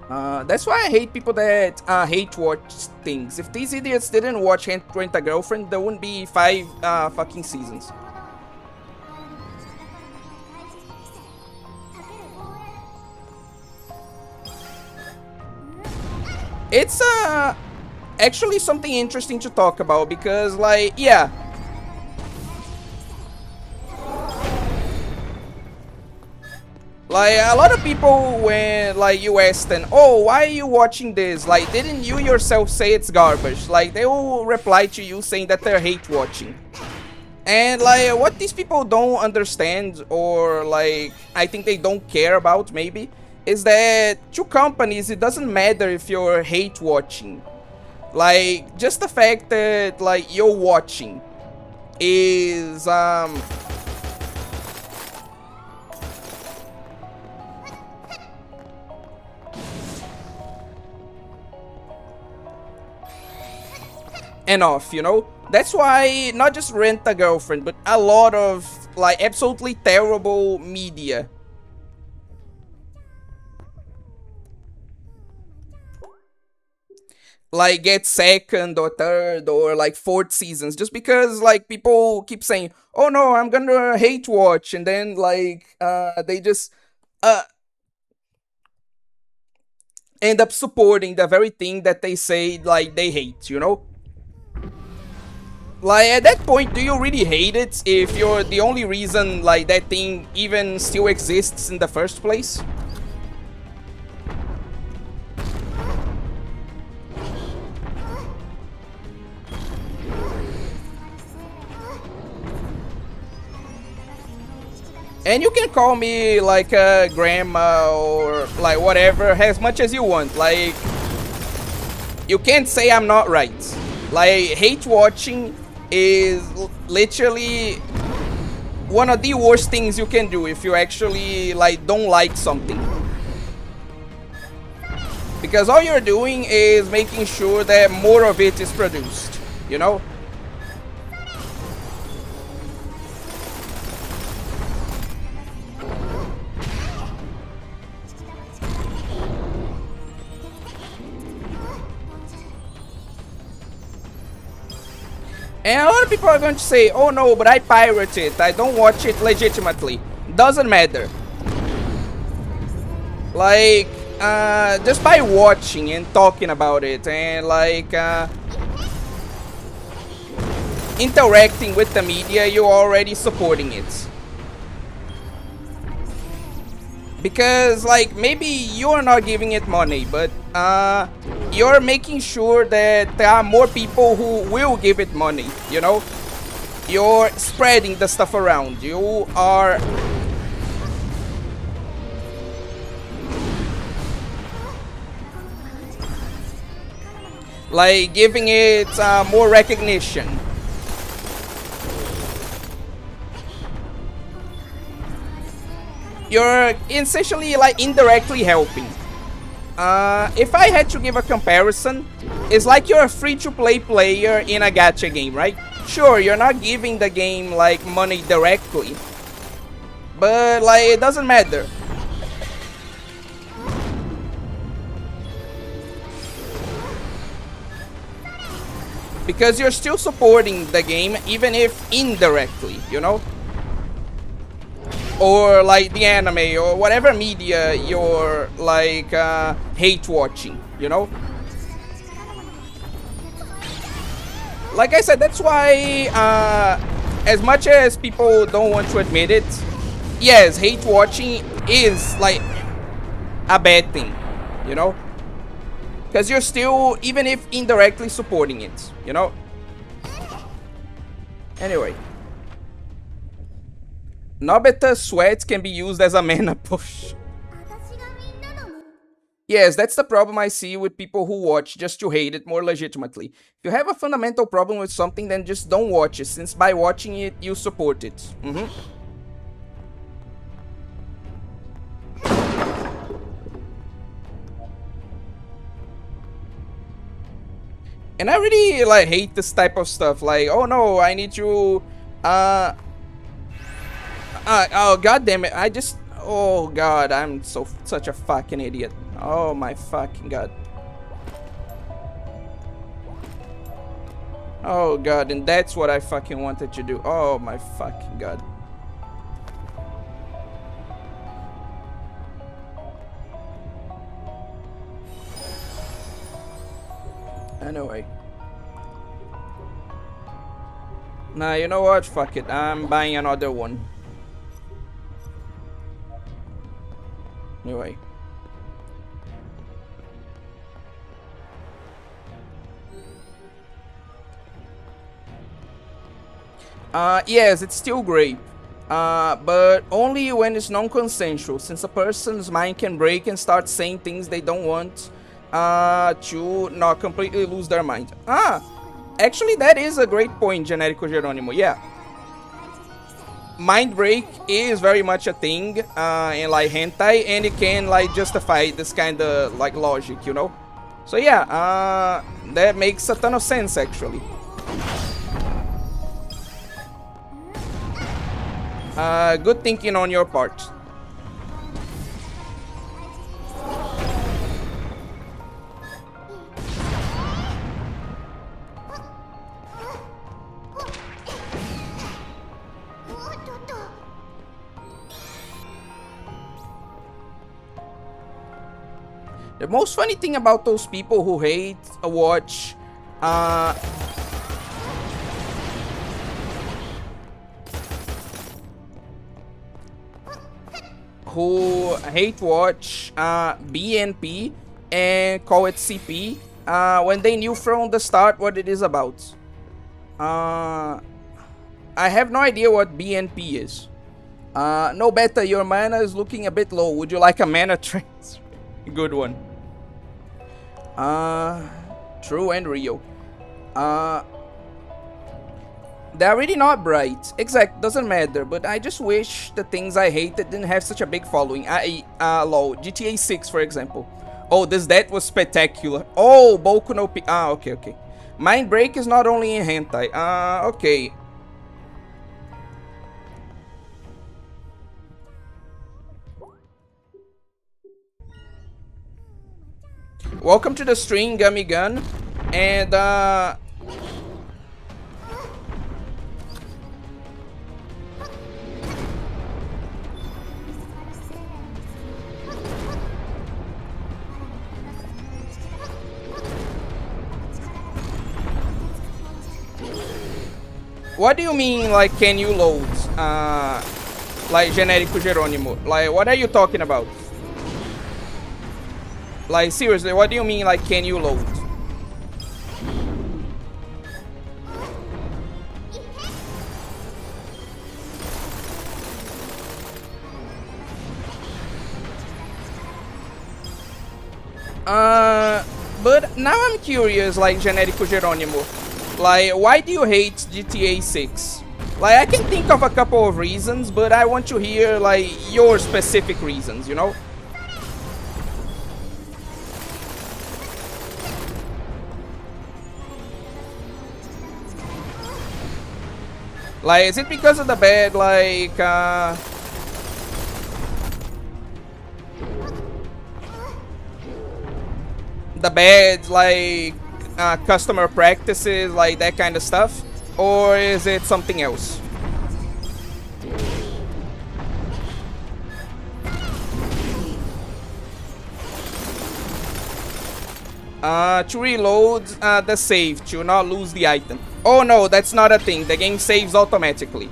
That's why I hate people that hate watch things. If these idiots didn't watch Rent a Girlfriend, there wouldn't be 5 fucking seasons. It's actually something interesting to talk about because, like, yeah. Like, a lot of people, when, like, you ask them, "Oh, why are you watching this? Like, didn't you yourself say it's garbage?" Like, they will reply to you saying that they're hate watching. And, like, what these people don't understand, or, like, I think they don't care about, maybe, is that to companies, it doesn't matter if you're hate watching. Like, just the fact that, like, you're watching is, enough, you know? That's why not just Rent a Girlfriend, but a lot of, like, absolutely terrible media like get second or third or like fourth seasons just because like people keep saying, "Oh no, I'm gonna hate watch," and then like they just uh end up supporting the very thing that they say like they hate, you know? Like, at that point, do you really hate it if you're the only reason, like, that thing even still exists in the first place? And you can call me, like, a grandma or, like, whatever, as much as you want. Like, you can't say I'm not right. Like, hate watching is literally one of the worst things you can do if you actually like don't like something, because all you're doing is making sure that more of it is produced, you know? And a lot of people are going to say, "Oh no, but I pirate it, I don't watch it legitimately." Doesn't matter. Like, just by watching and talking about it and like interacting with the media, you're already supporting it. Because like maybe you're not giving it money, but you're making sure that there are more people who will give it money, you know? You're spreading the stuff around. You are like giving it more recognition. You're essentially like indirectly helping. If I had to give a comparison, it's like you're a free-to-play player in a gacha game, right? Sure, you're not giving the game like money directly, but like it doesn't matter. Because you're still supporting the game, even if indirectly, you know? Or like the anime or whatever media you're like hate watching, you know? Like I said, that's why as much as people don't want to admit it, yes, hate watching is like a bad thing, you know? Because you're still, even if indirectly, supporting it, you know? Anyway. Nobeta sweat can be used as a mana push. Yes, that's the problem I see with people who watch just to hate it more legitimately. If you have a fundamental problem with something, then just don't watch it, since by watching it, you support it. And I really like hate this type of stuff. Like, oh no, I need to oh god damn it. Oh god, I'm such a fucking idiot. Oh my fucking god. Oh god, and that's what I fucking wanted to do. Oh my fucking god. Anyway. Nah, you know what? Fuck it. I'm buying another one. Anyway. Yes, it's still great. But only when it's non-consensual, since a person's mind can break and start saying things they don't want to not completely lose their mind. Actually, that is a great point, Generico Geronimo. Yeah. Mind break is very much a thing in like hentai, and it can like justify this kind of like logic, you know? So yeah, that makes a ton of sense actually. Good thinking on your part. The most funny thing about those people who hate a watch, who hate watch BNP and call it CP when they knew from the start what it is about. I have no idea what BNP is. Nobeta, your mana is looking a bit low. Would you like a mana transfer? Good one. True and real. They're really not bright. Exact, doesn't matter. But I just wish the things I hated didn't have such a big following. Lol. GTA 6, for example. Oh, that was spectacular. Oh, Boku no Pi. Okay. Mind break is not only in hentai. Okay. Welcome to the stream, Gummy Gun. And, what do you mean, like, can you load? Like, Generico Geronimo. Like, what are you talking about? Like, seriously, what do you mean, like, can you load? But now I'm curious, like, Generico Geronimo. Like, why do you hate GTA 6? Like, I can think of a couple of reasons, but I want to hear, like, your specific reasons, you know? Like, is it because of the bad, like, customer practices, like that kind of stuff? Or is it something else? To reload the save, to not lose the item. Oh no, that's not a thing. The game saves automatically.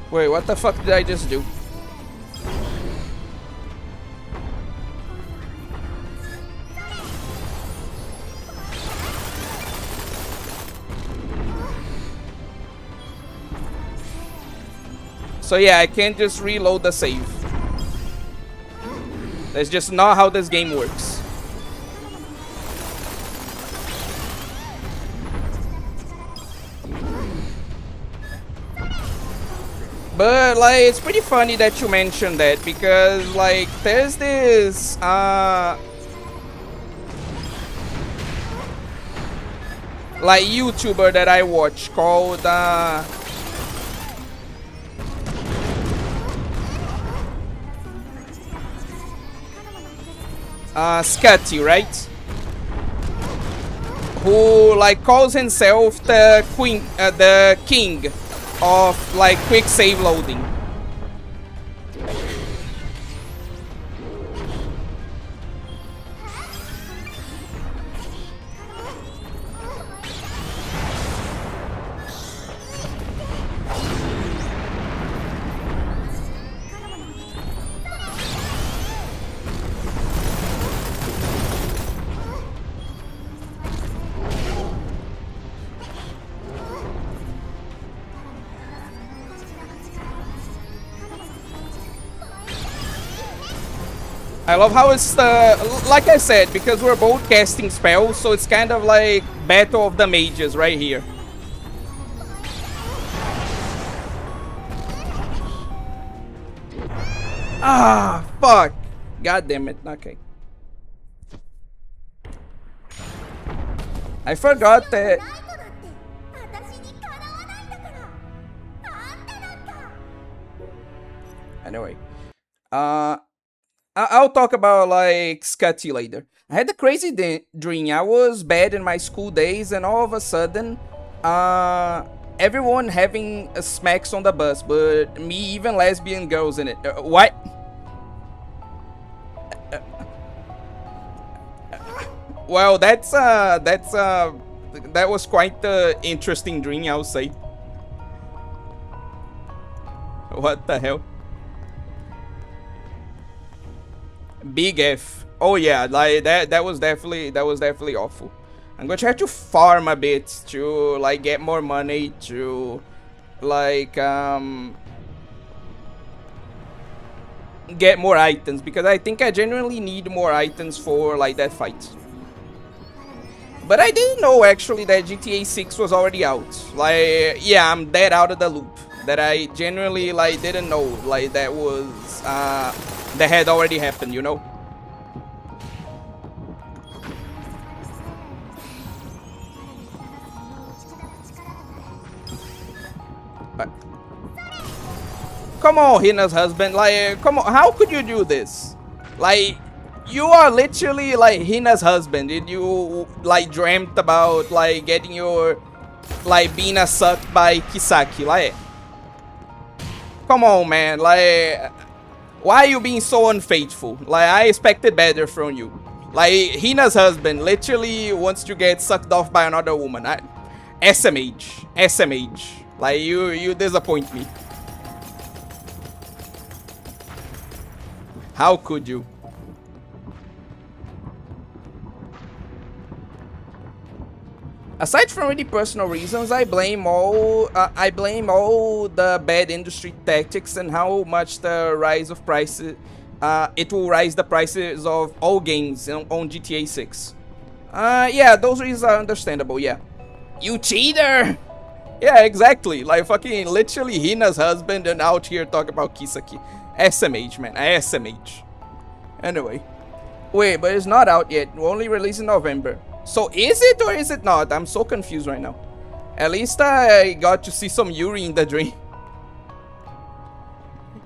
Wait, what the fuck did I just do? So yeah, I can't just reload the save. That's just not how this game works. But like, it's pretty funny that you mentioned that, because like there's this like YouTuber that I watch called Scutty, right? Who like calls himself the king of like quick save loading. I love how it's like I said, because we're both casting spells, so it's kind of like Battle of the Mages right here. Ah, fuck. God damn it. Okay. I forgot that. Anyway. I'll talk about like Scutty later. I had a crazy dream. I was bad in my school days, and all of a sudden, everyone having smacks on the bus, but me, even lesbian girls in it. What? Well, that was quite the interesting dream, I'll say. What the hell? Big F. Oh yeah, like that was definitely awful. I'm gonna try to farm a bit to like get more money to like get more items, because I think I genuinely need more items for like that fight. But I didn't know actually that GTA 6 was already out. Like, yeah, I'm dead out of the loop. That I genuinely like didn't know like that was that had already happened, you know? Come on, Hina's husband. Like, come on, how could you do this? Like, you are literally like Hina's husband. Did you like dreamt about like getting your like being a sucked by Kisaki? Like, come on, man. Like, why are you being so unfaithful? Like, I expected better from you. Like, Hina's husband literally wants to get sucked off by another woman. SMH. Like, you disappoint me. How could you? Aside from really personal reasons, I blame all the bad industry tactics and how much the rise of prices, it will rise the prices of all games on GTA 6. Yeah, those reasons are understandable. Yeah, you cheater! Yeah, exactly. Like fucking literally Hina's husband and out here talking about Kisaki. SMH, man. SMH. Anyway. Wait, but it's not out yet. We'll only release in November. So is it or is it not? I'm so confused right now. At least I got to see some Yuri in the dream.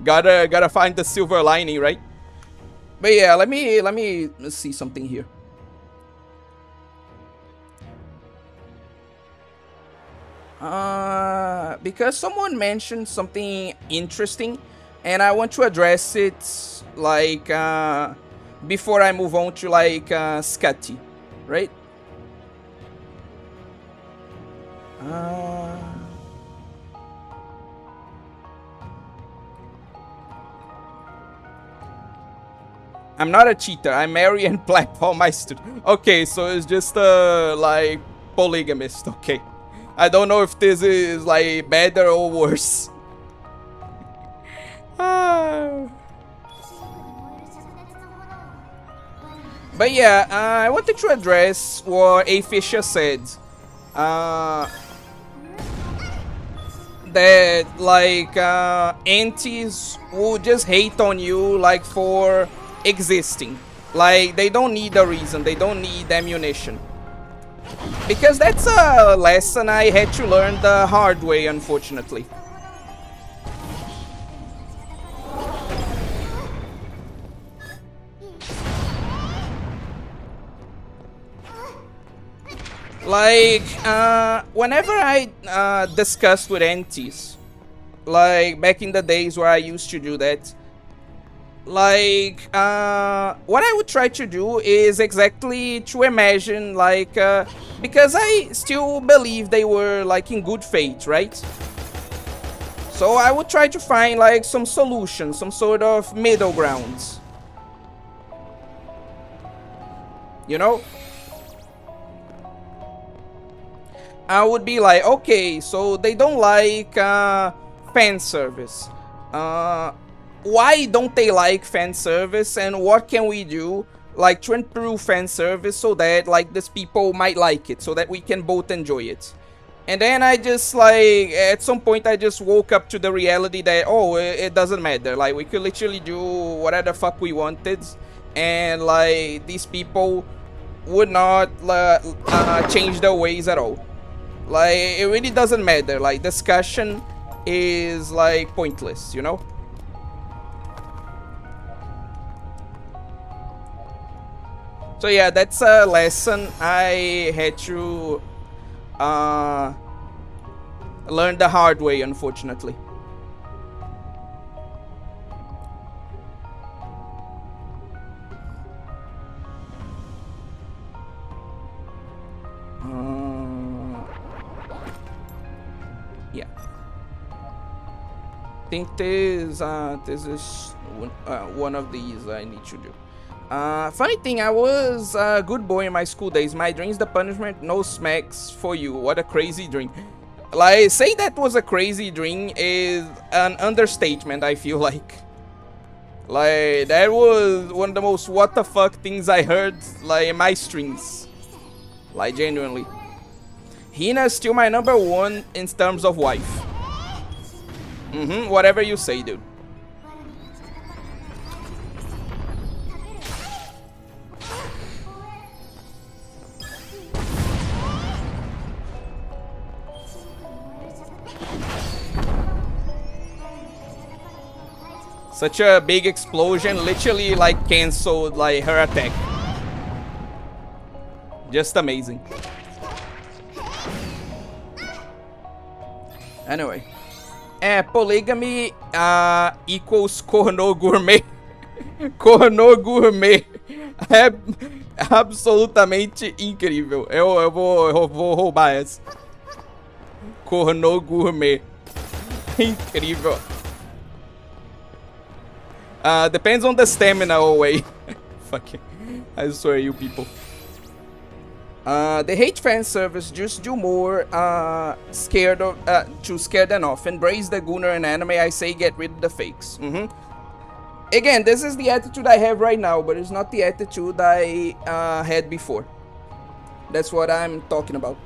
Gotta find the silver lining, right? But yeah, let me see something here. Because someone mentioned something interesting, and I want to address it like before I move on to like Scotty, right? I'm not a cheater. I marry and blackball my student. Okay, so it's just like polygamist. Okay, I don't know if this is like better or worse. But yeah, I wanted to address what A Fisher said. That like aunties will just hate on you like for existing. Like they don't need a reason, they don't need ammunition. Because that's a lesson I had to learn the hard way, unfortunately. Like, whenever I discussed with aunties, like back in the days where I used to do that, like, what I would try to do is exactly to imagine, like, because I still believe they were, like, in good faith, right? So I would try to find, like, some solution, some sort of middle grounds. You know? I would be like, okay, so they don't like fan service. Why don't they like fan service, and what can we do like to improve fan service so that like these people might like it, so that we can both enjoy it? And then I just like at some point I just woke up to the reality that it doesn't matter. Like we could literally do whatever the fuck we wanted, and like these people would not change their ways at all. Like, it really doesn't matter. Like, discussion is, like, pointless, you know? So, yeah, that's a lesson I had to learn the hard way, unfortunately. Yeah. I think this is one of these I need to do. Funny thing, I was a good boy in my school days. My dream's the punishment, no smacks for you. What a crazy dream. Like, say that was a crazy dream is an understatement, I feel like. Like, that was one of the most what the fuck things I heard, like, in my streams. Like, genuinely. Hina is still my #1 in terms of wife. Whatever you say, dude. Such a big explosion literally like canceled like her attack. Just amazing. Anyway. Polygamy equals corno gourmet. Corno gourmet. É absolutamente incrível. Eu vou roubar essa. Corno gourmet. Incrível. Depends on the stamina away. Fuck it. I swear, you people. They hate fan service, just do more scared of to scare them off. Embrace the Gunner in anime, I say get rid of the fakes. Again, this is the attitude I have right now, but it's not the attitude I had before. That's what I'm talking about.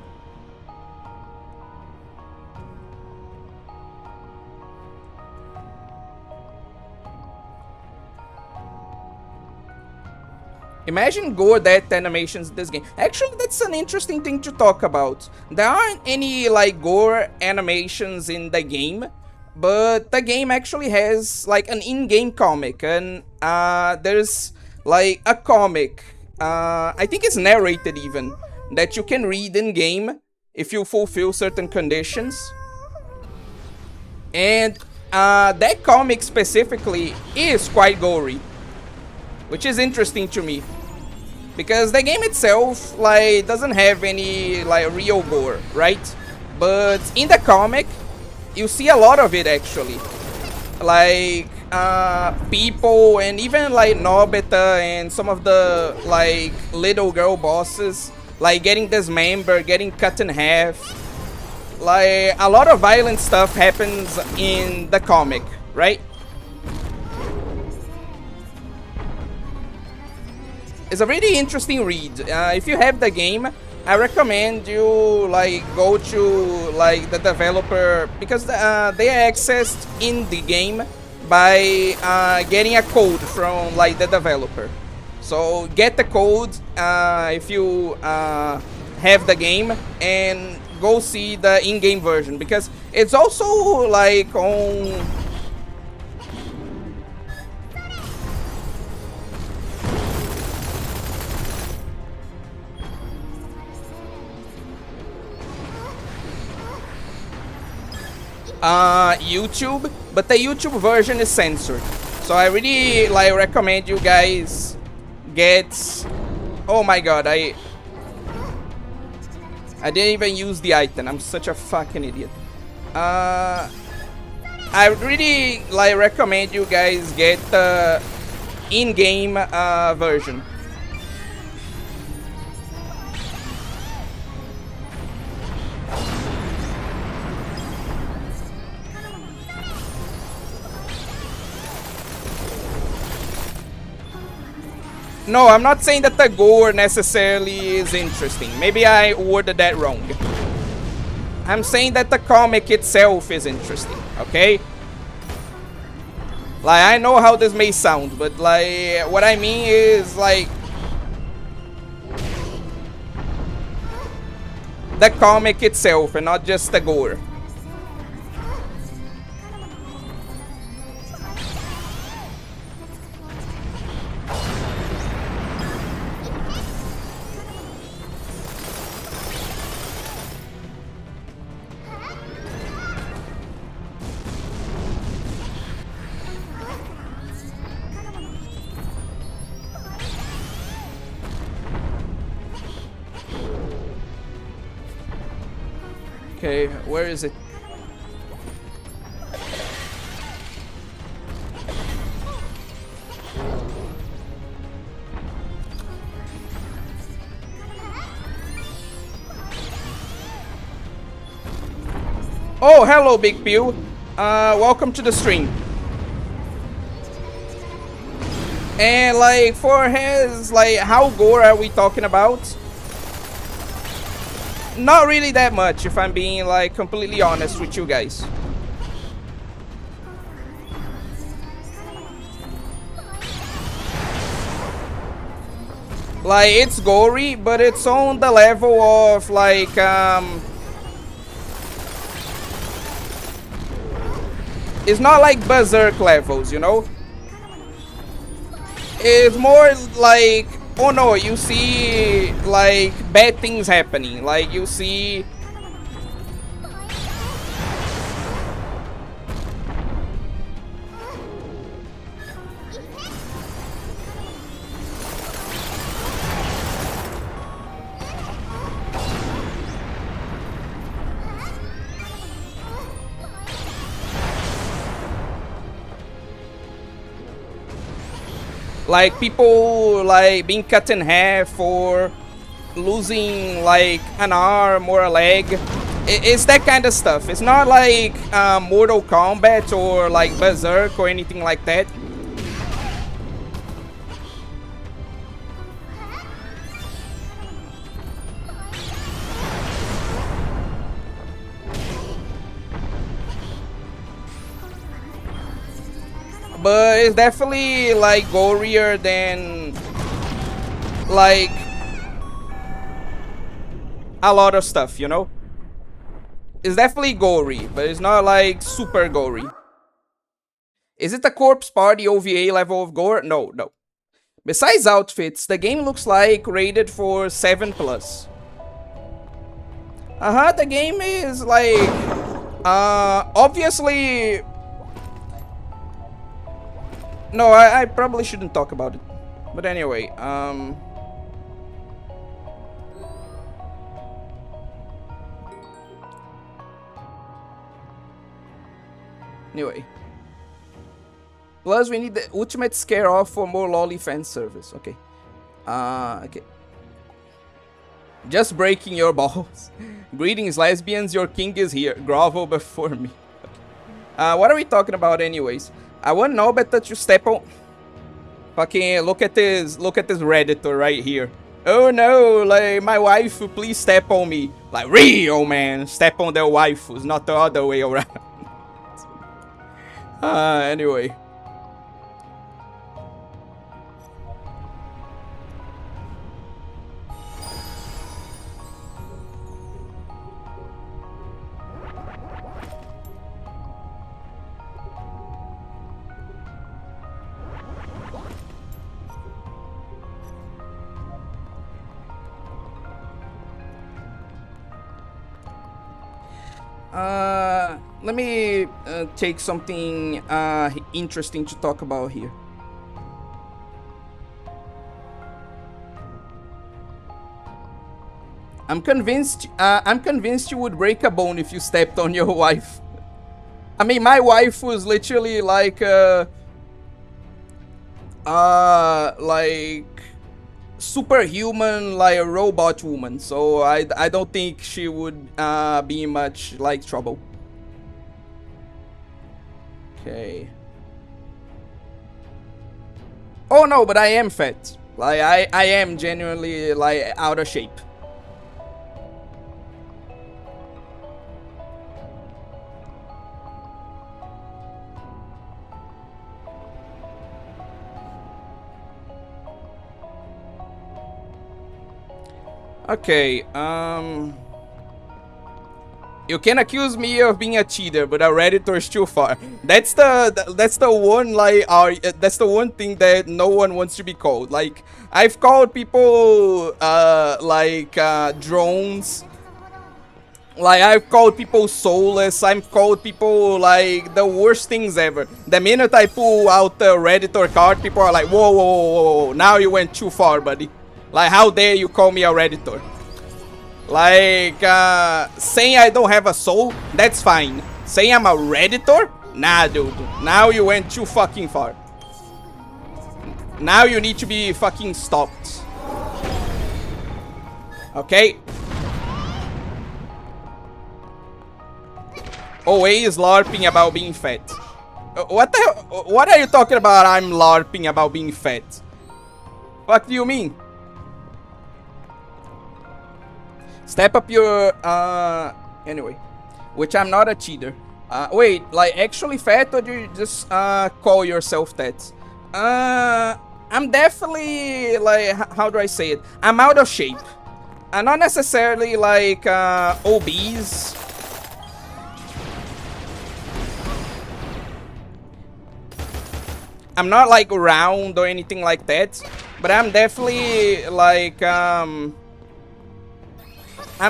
Imagine gore death animations in this game. Actually, that's an interesting thing to talk about. There aren't any like gore animations in the game, but the game actually has like an in-game comic, and there's like a comic. I think it's narrated even, that you can read in game if you fulfill certain conditions. And that comic specifically is quite gory, which is interesting to me, because the game itself like doesn't have any like real gore, right? But in the comic, you see a lot of it actually, like people and even like Nobeta and some of the like little girl bosses like getting dismembered, getting cut in half. Like a lot of violent stuff happens in the comic, right? It's a really interesting read. If you have the game, I recommend you like go to like the developer, because they are accessed in the game by getting a code from like the developer. So get the code if you have the game, and go see the in-game version, because it's also like on YouTube, but the YouTube version is censored. So I really like recommend you guys get. Oh my god, I didn't even use the item. I'm such a fucking idiot. I really like recommend you guys get the in-game version. No, I'm not saying that the gore necessarily is interesting. Maybe I worded that wrong. I'm saying that the comic itself is interesting, okay? Like, I know how this may sound, but like, what I mean is like the comic itself and not just the gore. Okay, where is it? Oh, hello, Big Pew. Welcome to the stream. And like, for his, like, how gore are we talking about? Not really that much, if I'm being like completely honest with you guys. Like, it's gory, but it's on the level of like it's not like Berserk levels, you know? It's more like, oh no, you see like bad things happening. Like, you see like people like being cut in half or losing like an arm or a leg. It's that kind of stuff. It's not like Mortal Kombat or like Berserk or anything like that. But it's definitely like gorier than like a lot of stuff, you know? It's definitely gory, but it's not like super gory. Is it a corpse party OVA level of gore? No, no. Besides outfits, the game looks like rated for 7+. The game is like obviously. No, I probably shouldn't talk about it. But anyway, anyway. Plus, we need the ultimate scare off for more Loli fan service. Okay. Okay. Just breaking your balls. Greetings, lesbians. Your king is here. Grovel before me. Okay. What are we talking about, anyways? I want Nobeta to step on. Fucking look at this Redditor right here. Oh no, like my wife, please step on me. Like real man, step on their waifus, not the other way around. Anyway. Let me take something interesting to talk about here. I'm convinced you would break a bone if you stepped on your wife. I mean, my wife was literally like superhuman, like a robot woman, so I don't think she would be in much like trouble. Okay. Oh no, but I am fat. Like I am genuinely like out of shape. Okay, you can accuse me of being a cheater, but a Redditor is too far. That's the one like that's the one thing that no one wants to be called. Like I've called people drones. Like I've called people soulless. I've called people like the worst things ever. The minute I pull out the Redditor card, people are like, whoa, whoa, whoa, whoa, now you went too far, buddy. Like, how dare you call me a Redditor? Like, saying I don't have a soul, that's fine. Saying I'm a Redditor? Nah, dude. Now you went too fucking far. Now you need to be fucking stopped. Okay? Always LARPing about being fat. What the hell? What are you talking about? I'm LARPing about being fat. What do you mean? Step up your, anyway. Which I'm not a cheater. Wait, like actually fat or do you just, call yourself that? I'm definitely, like, how do I say it? I'm out of shape. I'm not necessarily, like, obese. I'm not, like, round or anything like that. But I'm definitely, like, I'm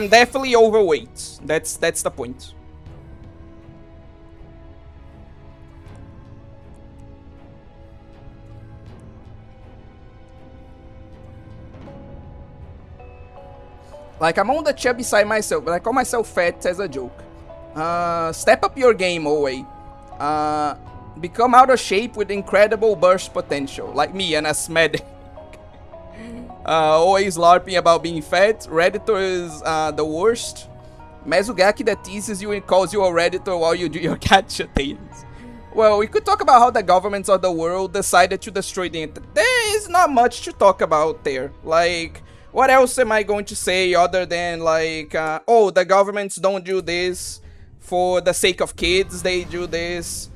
definitely overweight. That's the point. Like, I'm on the chubby side myself, but I call myself fat as a joke. Step up your game, Owe. Become out of shape with incredible burst potential. Like me, an asthmatic. Always LARPing about being fat. Redditor is the worst. Mezugaki that teases you and calls you a Redditor while you do your gacha things. Well, we could talk about how the governments of the world decided to destroy the internet. There is not much to talk about there. Like, what else am I going to say other than like, oh, the governments don't do this for the sake of kids. They do this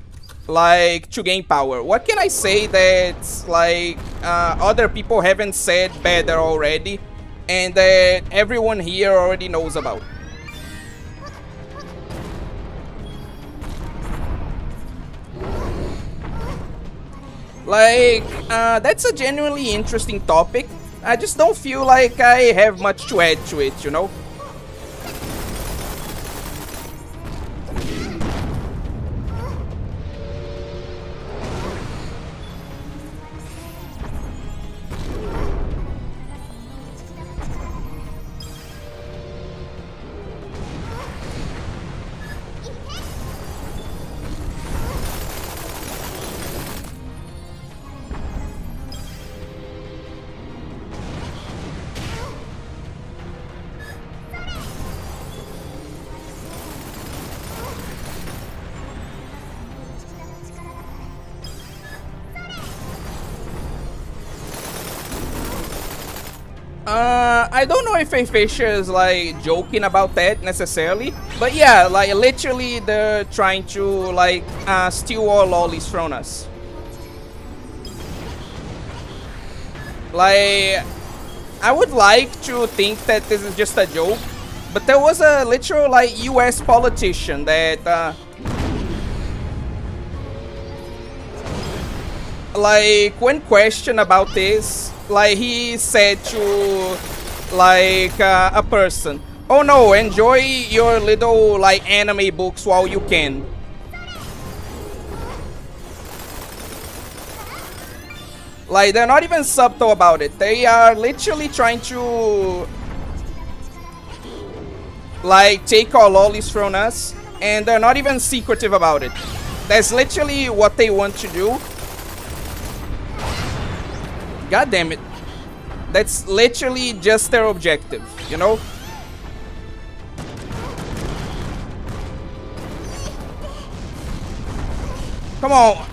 like to gain power. What can I say that like other people haven't said better already, and that everyone here already knows about? Like, that's a genuinely interesting topic. I just don't feel like I have much to add to it, you know? I don't know if a Fisher is like joking about that necessarily, but yeah, like literally they're trying to like steal all lollies from us. Like, I would like to think that this is just a joke, but there was a literal like US politician that like when questioned about this, like he said to like a person, "Oh no, enjoy your little like anime books while you can." Like, they're not even subtle about it. They are literally trying to like take our lollies from us, and they're not even secretive about it. That's literally what they want to do. God damn it. That's literally just their objective, you know? Come on.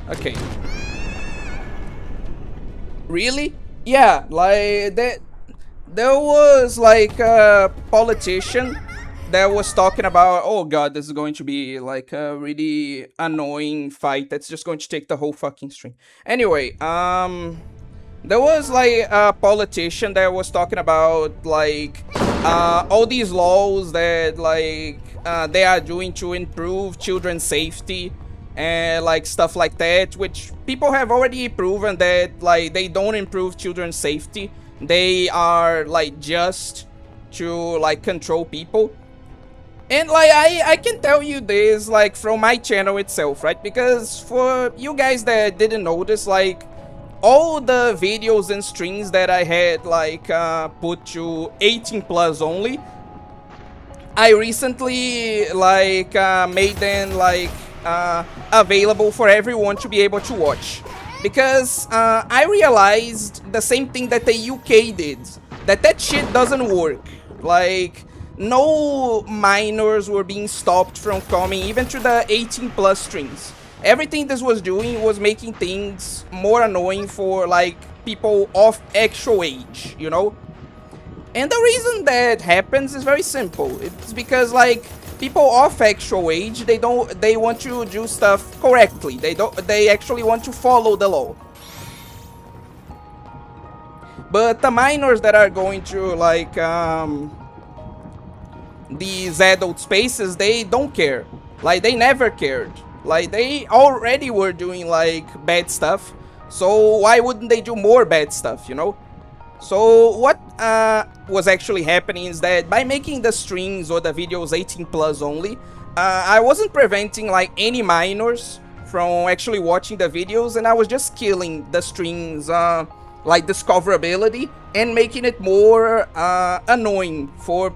Okay. Really? Yeah, like that. There was like a politician that was talking about, oh god, this is going to be like a really annoying fight that's just going to take the whole fucking stream. Anyway, there was like a politician that was talking about like all these laws that like they are doing to improve children's safety and like stuff like that, which people have already proven that like they don't improve children's safety. They are like just to like control people. And like I can tell you this like from my channel itself, right? Because for you guys that didn't notice, like all the videos and streams that I had like put to 18 plus only, I recently like made them like available for everyone to be able to watch, because I realized the same thing that the UK did, that shit doesn't work. Like, no minors were being stopped from coming even to the 18 plus streams. Everything this was doing was making things more annoying for like people of actual age, you know? And the reason that happens is very simple. It's because like people of actual age, they want to do stuff correctly. They actually want to follow the law. But the minors that are going to like these adult spaces, they don't care. Like, they never cared. Like, they already were doing like bad stuff, so why wouldn't they do more bad stuff, you know? So what was actually happening is that by making the streams or the videos 18 plus only, I wasn't preventing like any minors from actually watching the videos, and I was just killing the streams like discoverability and making it more annoying for,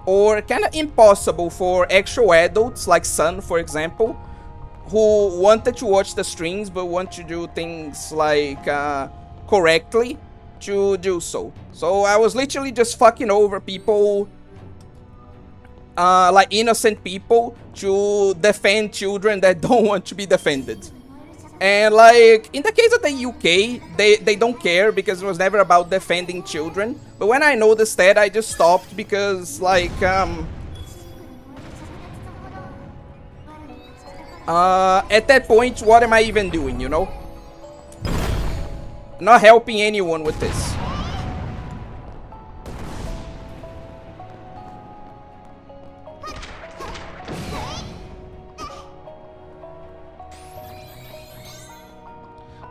or kind of impossible for actual adults like Sun, for example, who wanted to watch the streams but want to do things like correctly, to do so. So I was literally just fucking over people like innocent people to defend children that don't want to be defended. And like in the case of the UK, they don't care because it was never about defending children. But when I noticed that, I just stopped because like at that point, what am I even doing, you know? Not helping anyone with this.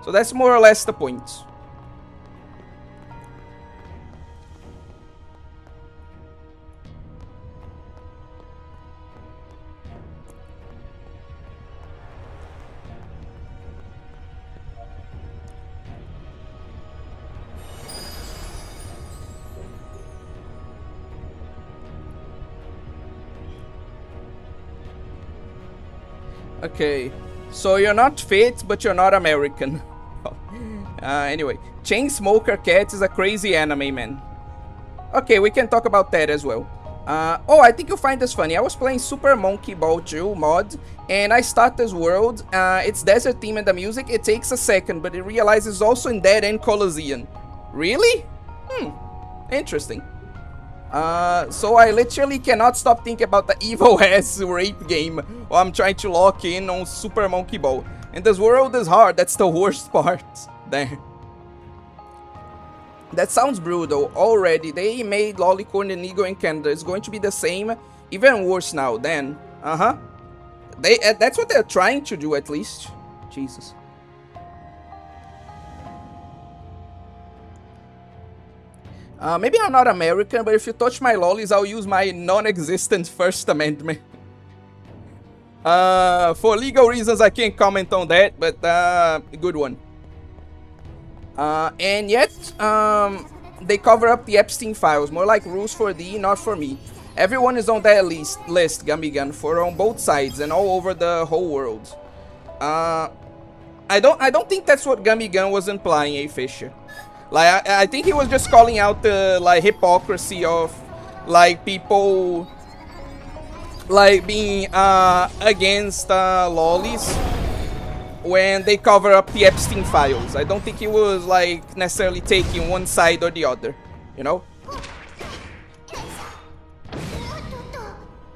So that's more or less the point. Okay, so you're not fit, but you're not American. Anyway, Chainsmoker Cat is a crazy anime, man. Okay, we can talk about that as well. Oh, I think you'll find this funny. I was playing Super Monkey Ball 2 mod, and I start this world. It's desert theme and the music. It takes a second, but it realizes also in Dead End Coliseum. Really? Interesting. So I literally cannot stop thinking about the evil-ass rape game while I'm trying to lock in on Super Monkey Ball. And this world is hard. That's the worst part. There. That sounds brutal already. They made Loli Corneligo in Canada. It's going to be the same, even worse now. Then, that's what they're trying to do, at least. Jesus. Maybe I'm not American, but if you touch my lolis, I'll use my non-existent First Amendment. For legal reasons, I can't comment on that, but good one. And yet, they cover up the Epstein files, more like rules for thee, not for me. Everyone is on that list, Gummigun, for on both sides and all over the whole world. I don't think that's what Gummigun was implying, eh, Fisher? Like, I think he was just calling out the, like, hypocrisy of, like, people, like, being, against, lolis when they cover up the Epstein files. I don't think he was, like, necessarily taking one side or the other, you know?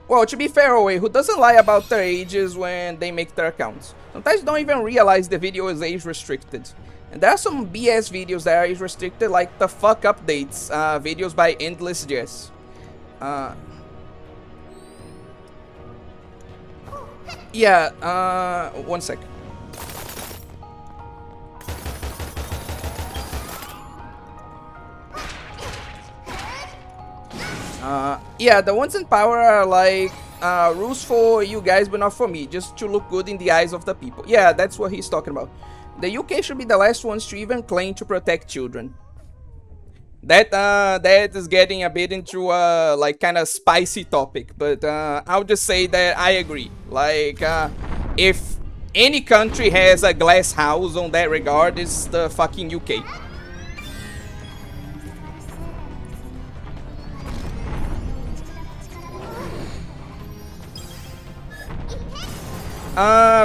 Well, to be fair, Owe, who doesn't lie about their ages when they make their accounts? Sometimes don't even realize the video is age restricted. And there are some BS videos that are age restricted, like the fuck updates, videos by Endless Jess. Yeah, one sec. Yeah, the ones in power are like rules for you guys, but not for me, just to look good in the eyes of the people. Yeah, that's what he's talking about. The UK should be the last ones to even claim to protect children. That is getting a bit into a like kind of spicy topic, but I'll just say that I agree. Like, if any country has a glass house on that regard, it's the fucking UK.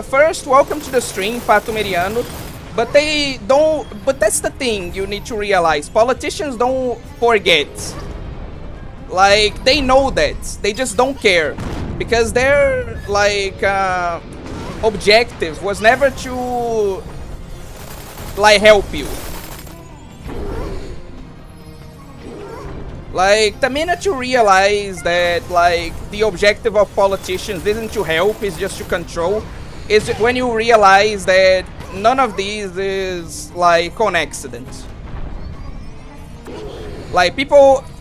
First, welcome to the stream, Pato Meriano. But they don't, but that's the thing you need to realize. Politicians don't forget. Like, they know that. They just don't care. Because their, like, objective was never to, like, help you. Like, the minute you realize that, like, the objective of politicians isn't to help, it's just to control, is when you realize that none of these is, like, on accident. Like,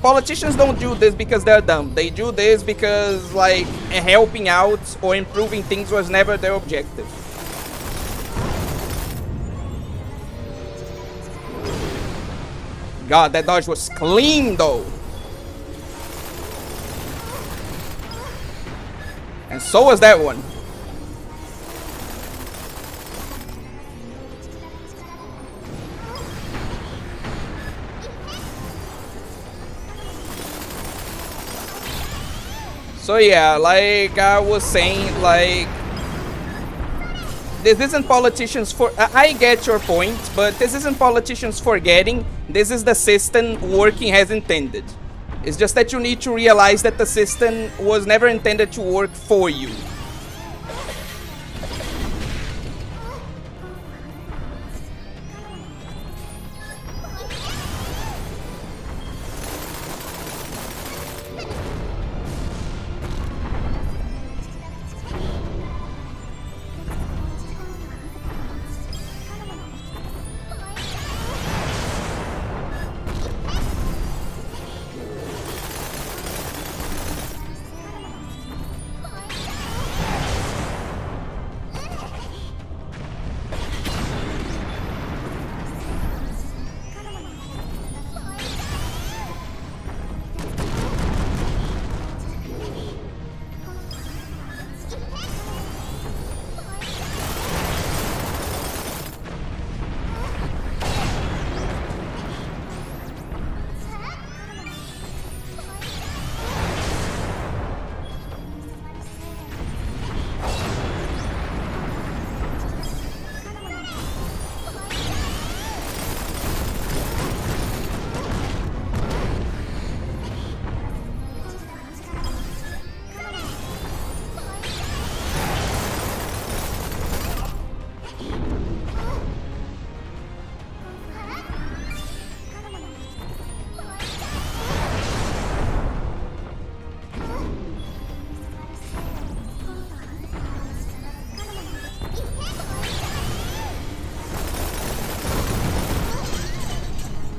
politicians don't do this because they're dumb. They do this because, like, helping out or improving things was never their objective. God, that dodge was clean, though. And so was that one. So yeah, like I was saying, like this isn't politicians for. I get your point, but this isn't politicians forgetting. This is the system working as intended. It's just that you need to realize that the system was never intended to work for you.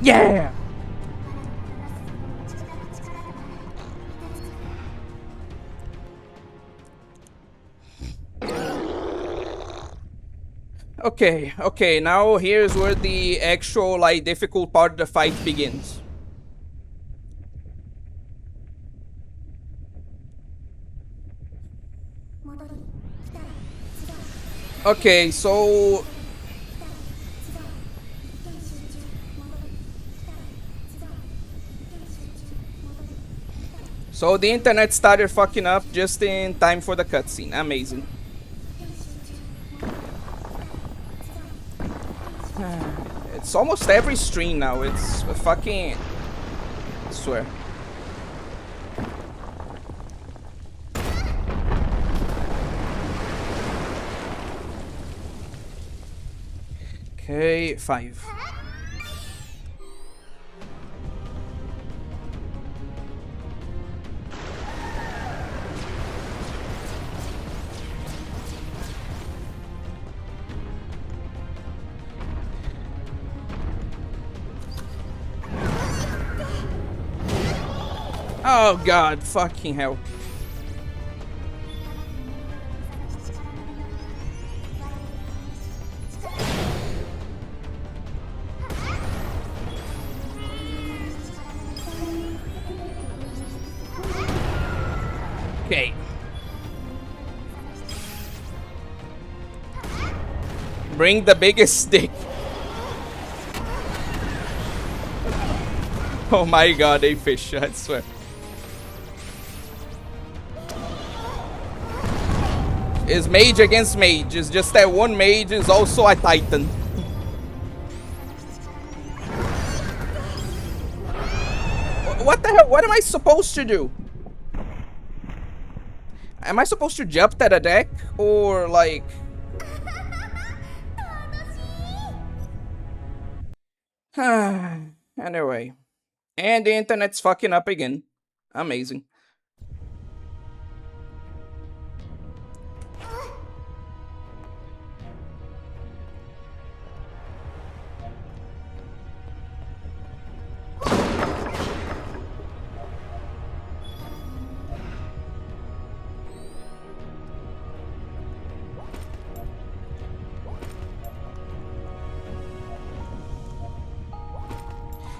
Yeah! Okay, now here's where the actual, like, difficult part of the fight begins. Okay, so the internet started fucking up just in time for the cutscene. Amazing. It's almost every stream now. It's a fucking... I swear. Okay, 5. Oh god, fucking hell. Okay. Bring the biggest stick. Oh my god, a fish, I swear. Is mage against mage. It's just that one mage is also a titan. What the hell? What am I supposed to do? Am I supposed to jump that attack? Or like... Anyway. And the internet's fucking up again. Amazing.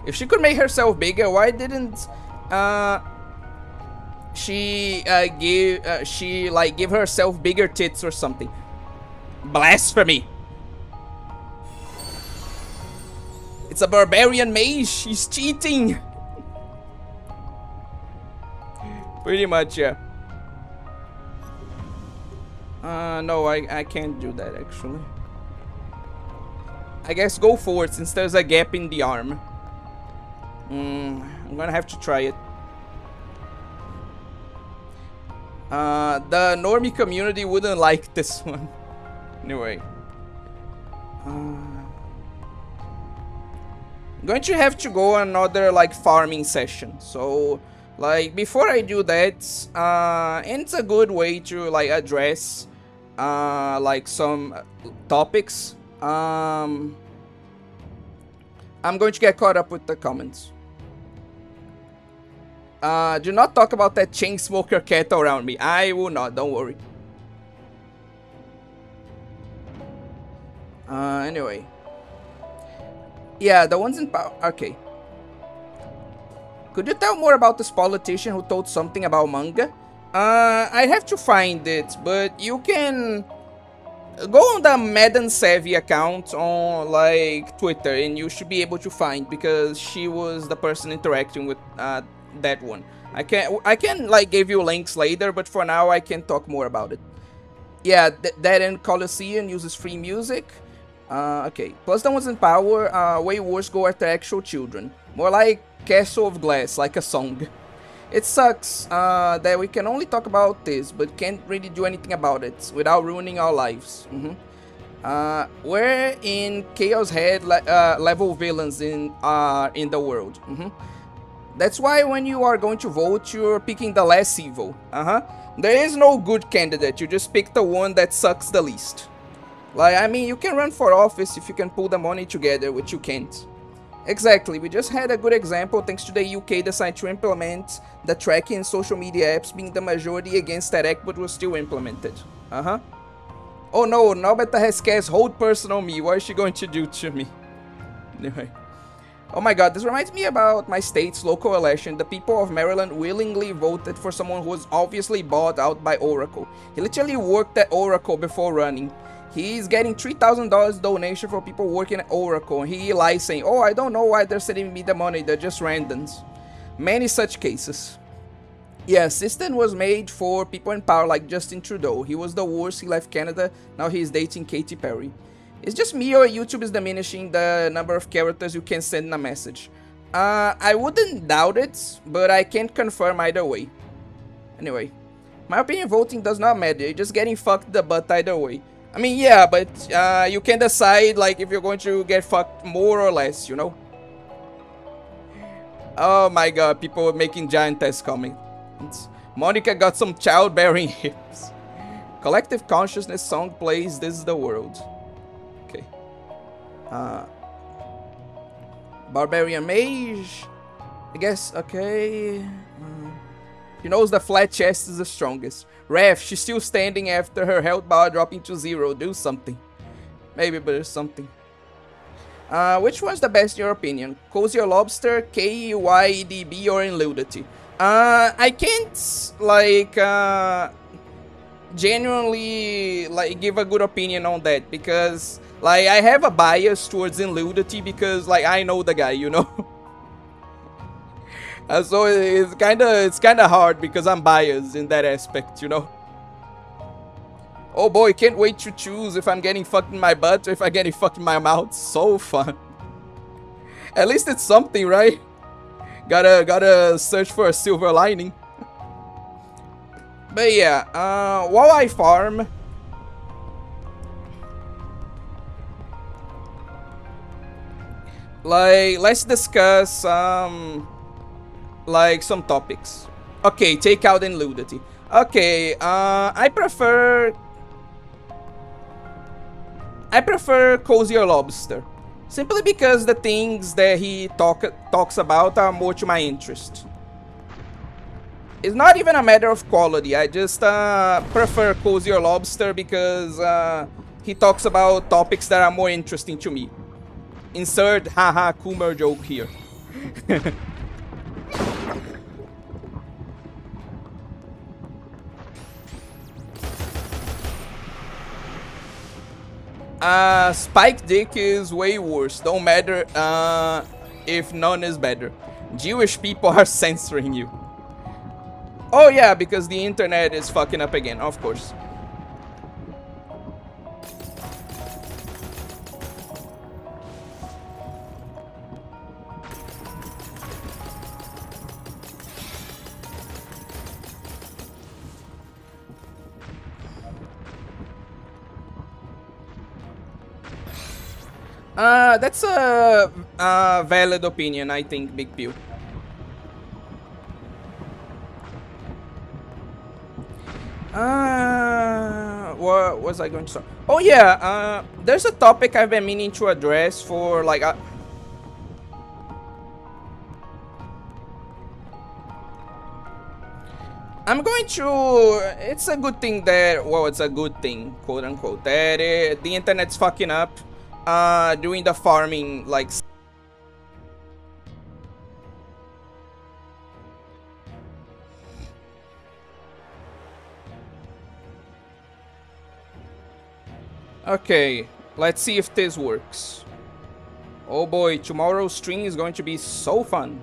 If she could make herself bigger, why didn't she give herself bigger tits or something? Blasphemy! It's a barbarian mage. She's cheating. Pretty much, yeah. No, I can't do that actually. I guess go forward since there's a gap in the arm. I'm gonna have to try it. The normie community wouldn't like this one. Anyway. I'm going to have to go another like farming session. So like before I do that, and it's a good way to like address like some topics. I'm going to get caught up with the comments. Do not talk about that chain smoker cat around me. I will not, don't worry. Anyway. Yeah, the ones in power. Okay. Could you tell more about this politician who told something about manga? I have to find it, but you can go on the Madden Savvy account on like Twitter and you should be able to find, because she was the person interacting with that one. I can like give you links later, but for now I can talk more about it. Yeah, that and Coliseum uses free music. Okay, plus the ones in power, way worse go after actual children. More like Castle of Glass, like a song. It sucks that we can only talk about this, but can't really do anything about it without ruining our lives. We're in Chaos Head level villains in the world. That's why when you are going to vote, you're picking the less evil. There is no good candidate, you just pick the one that sucks the least. Like, I mean, you can run for office if you can pull the money together, which you can't. Exactly, we just had a good example thanks to the UK decided to implement the tracking in social media apps, being the majority against that act, but was still implemented. Oh no, Nobeta has cast hold person on me, what is she going to do to me? Anyway. Oh my god, this reminds me about my state's local election. The people of Maryland willingly voted for someone who was obviously bought out by Oracle. He literally worked at Oracle before running. He's getting $3,000 donation for people working at Oracle. He lies saying, oh, I don't know why they're sending me the money, they're just randoms. Many such cases. Yeah, system was made for people in power like Justin Trudeau. He was the worst, he left Canada, now he's dating Katy Perry. It's just me or YouTube is diminishing the number of characters you can send in a message. I wouldn't doubt it, but I can't confirm either way. Anyway, my opinion, voting does not matter, you're just getting fucked the butt either way. I mean, yeah, but you can decide like if you're going to get fucked more or less, you know? Oh my god, people are making giant test comments. Monica got some childbearing hips. Collective consciousness song plays This is the World. Okay. Barbarian Mage. I guess, okay. She knows the flat chest is the strongest. Ref, she's still standing after her health bar dropping to 0. Do something. Maybe, but there's something. Which one's the best in your opinion? Cozy or Lobster, KYDB, or Inludity? I can't, like, genuinely, like, give a good opinion on that. Because, like, I have a bias towards Inludity because, like, I know the guy, you know? So it's kinda hard because I'm biased in that aspect, you know. Oh boy, can't wait to choose if I'm getting fucked in my butt or if I'm getting fucked in my mouth. So fun. At least it's something, right? Gotta search for a silver lining. But yeah, while I farm, like, let's discuss like some topics. Okay, take out Inludity. Okay, I prefer Cozy or Lobster, simply because the things that he talks about are more to my interest. It's not even a matter of quality, I just prefer Cozy or Lobster because he talks about topics that are more interesting to me. Insert haha Coomer joke here. Spike Dick is way worse. Don't matter if none is better. Jewish people are censoring you. Oh yeah, because the internet is fucking up again, of course. That's a valid opinion, I think, Big Pew. What was I going to say? Oh yeah, there's a topic I've been meaning to address for like I'm going to. It's a good thing that, well, it's a good thing, quote unquote, that the internet's fucking up, doing the farming like. Okay, let's see if this works. Oh boy, tomorrow's stream is going to be so fun.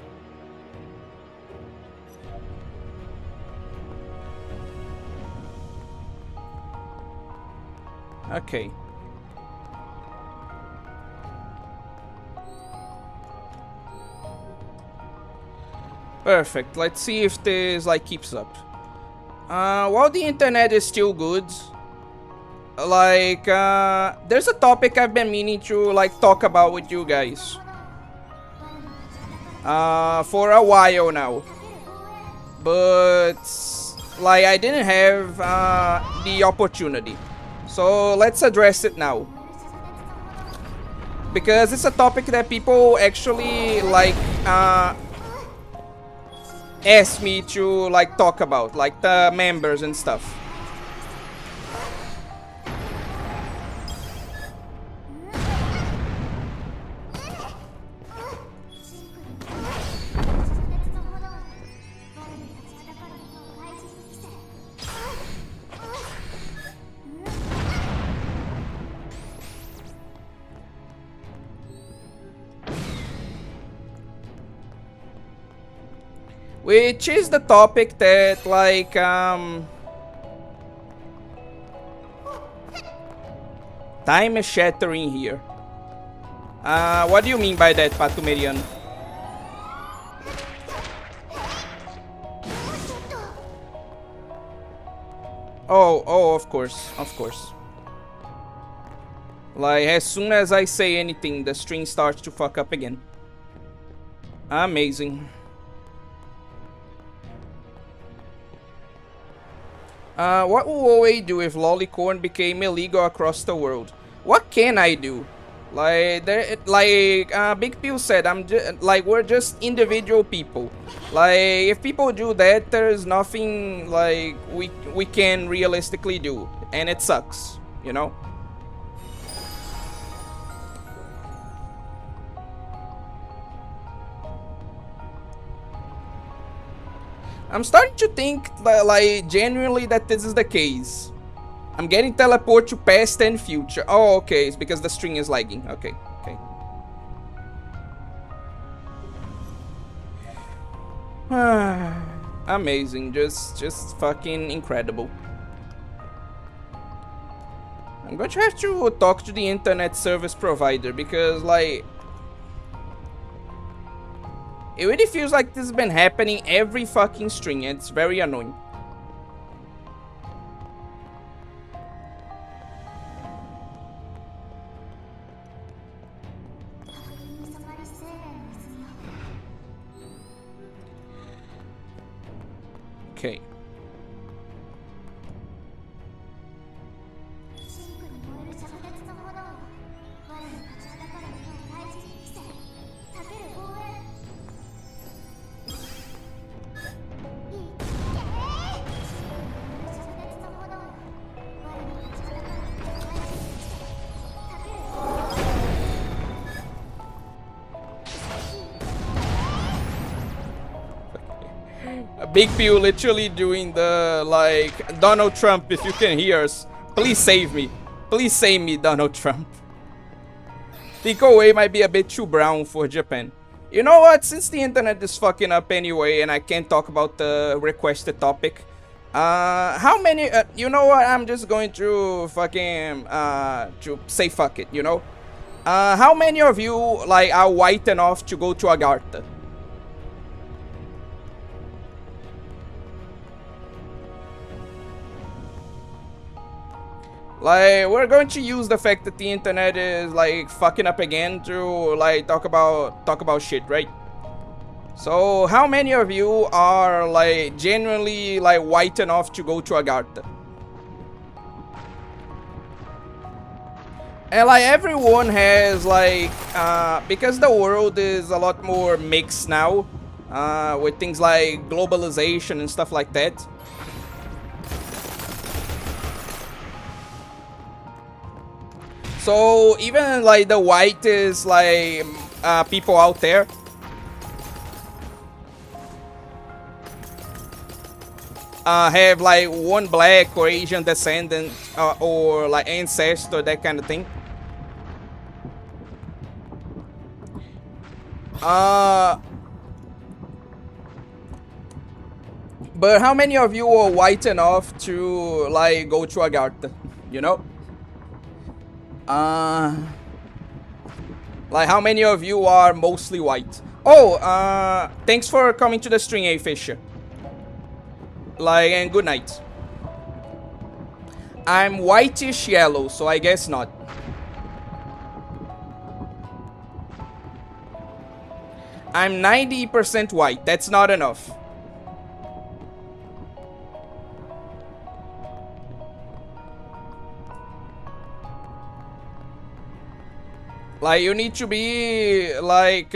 Okay. Perfect. Let's see if this like keeps up. While the internet is still good, like there's a topic I've been meaning to like talk about with you guys. For a while now. But like I didn't have the opportunity. So let's address it now. Because it's a topic that people actually like ask me to like talk about, like the members and stuff. Which is the topic that like time is shattering here. What do you mean by that, Patumerian? Oh, of course, of course. Like, as soon as I say anything, the string starts to fuck up again. Amazing. What will OA do if lollicorn became illegal across the world? What can I do? Like, Big Pew said, like, we're just individual people. Like, if people do that, there's nothing like we can realistically do, and it sucks, you know. I'm starting to think that, like, genuinely that this is the case. I'm getting teleport to past and future. Oh, okay, it's because the string is lagging. Okay, okay. Amazing, just fucking incredible. I'm going to have to talk to the internet service provider because, like, it really feels like this has been happening every fucking string and it's very annoying. Okay. Big Pew literally doing the, like, Donald Trump, if you can hear us. Please save me. Please save me, Donald Trump. The OA might be a bit too brown for Japan. You know what? Since the internet is fucking up anyway and I can't talk about the requested topic, how many, you know what? I'm just going to fucking, to say fuck it, you know? How many of you, like, are white enough to go to Agartha? Like, we're going to use the fact that the internet is like fucking up again to like talk about shit, right? So how many of you are like genuinely like white enough to go to Agartha? And like everyone has like because the world is a lot more mixed now, with things like globalization and stuff like that. So even like the whitest like people out there, have like one black or Asian descendant, or like ancestor, that kind of thing. But how many of you are white enough to like go to Agartha? You know? Like how many of you are mostly white? Oh, thanks for coming to the stream, A Fisher. Like, and good night. I'm whitish yellow, so I guess not. I'm 90% white. That's not enough. Like, you need to be like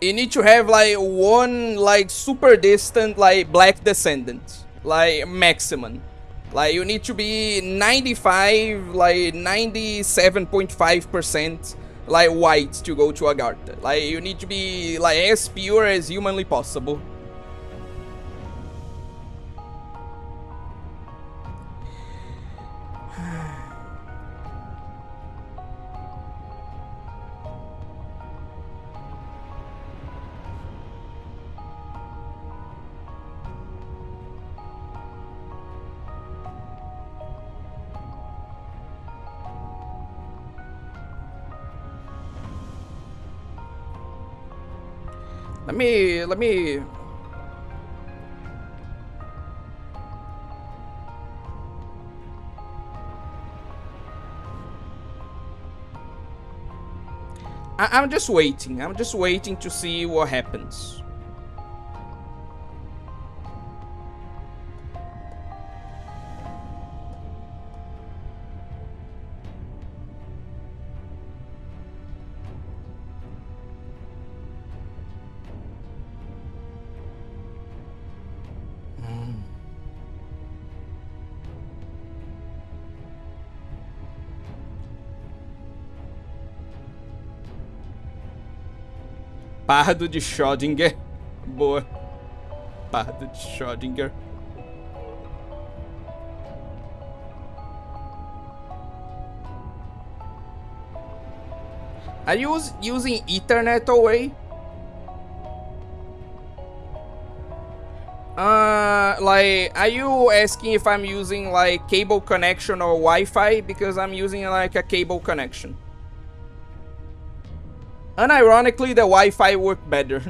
you need to have like one like super distant like black descendant, like maximum. Like you need to be 95, like 97.5% like white to go to Agartha. Like you need to be like as pure as humanly possible. Let me I'm just waiting. I'm just waiting to see what happens. Pardo de Schrödinger. Boa. Pardo de Schrödinger. Are you using Ethernet away? Like, are you asking if I'm using like cable connection or Wi-Fi? Because I'm using like a cable connection. Unironically, the Wi-Fi worked better.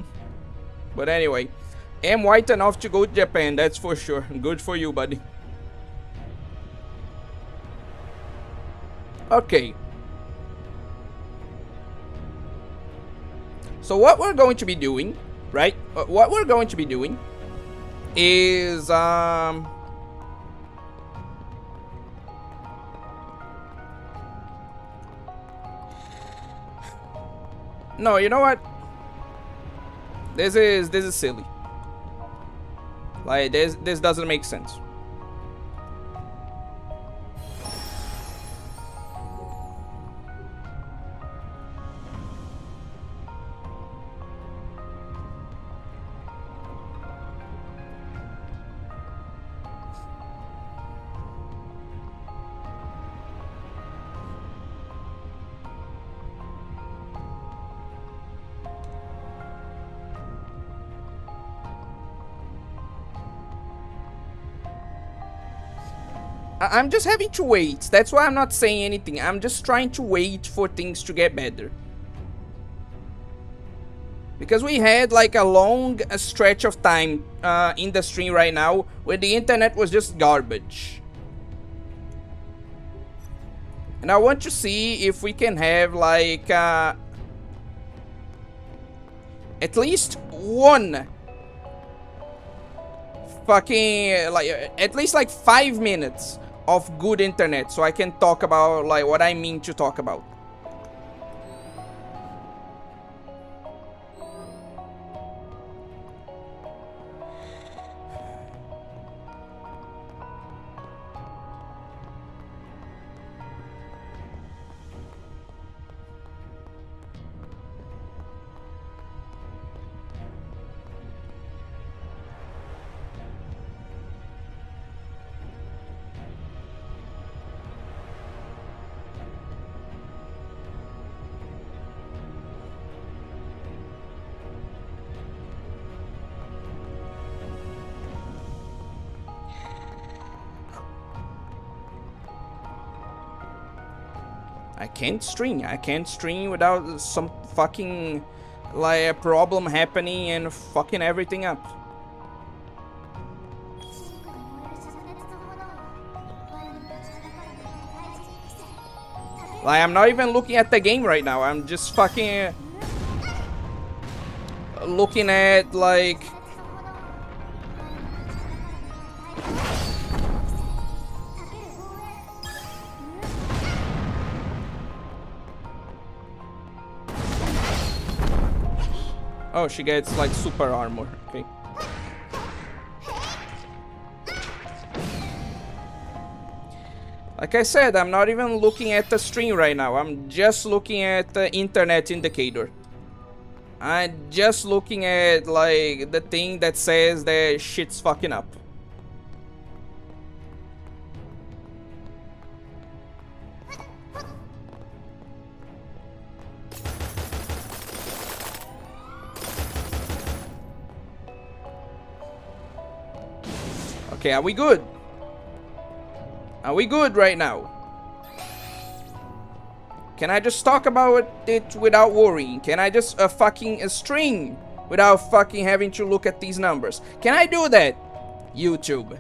But anyway, am white enough to go to Japan, that's for sure. Good for you, buddy. Okay. So what we're going to be doing, right? What we're going to be doing is no, you know what? This is silly. Like this doesn't make sense. I'm just having to wait. That's why I'm not saying anything. I'm just trying to wait for things to get better. Because we had like a long stretch of time in the stream right now where the internet was just garbage. And I want to see if we can have like at least one fucking like at least like 5 minutes of good internet so I can talk about like what I mean to talk about. I can't stream without some fucking like a problem happening and fucking everything up. Like I'm not even looking at the game right now. I'm just fucking looking at like oh, she gets like super armor. Okay. Like I said, I'm not even looking at the stream right now. I'm just looking at the internet indicator. I'm just looking at like the thing that says that shit's fucking up. Okay, are we good? Are we good right now? Can I just talk about it without worrying? Can I just fucking string without fucking having to look at these numbers? Can I do that? YouTube.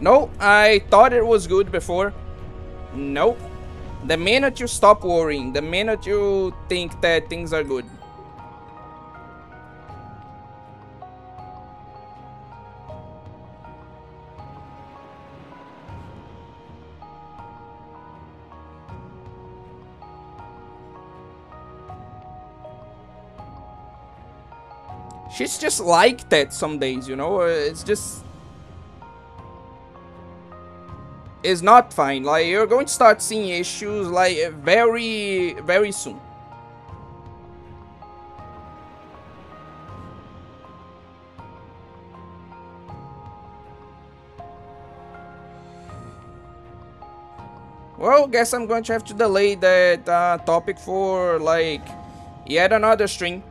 No, I thought it was good before. Nope. The minute you stop worrying, the minute you think that things are good. She's just like that some days, you know? It's just... It's not fine. Like, you're going to start seeing issues, like, very, very soon. Well, guess I'm going to have to delay that topic for, like, yet another stream.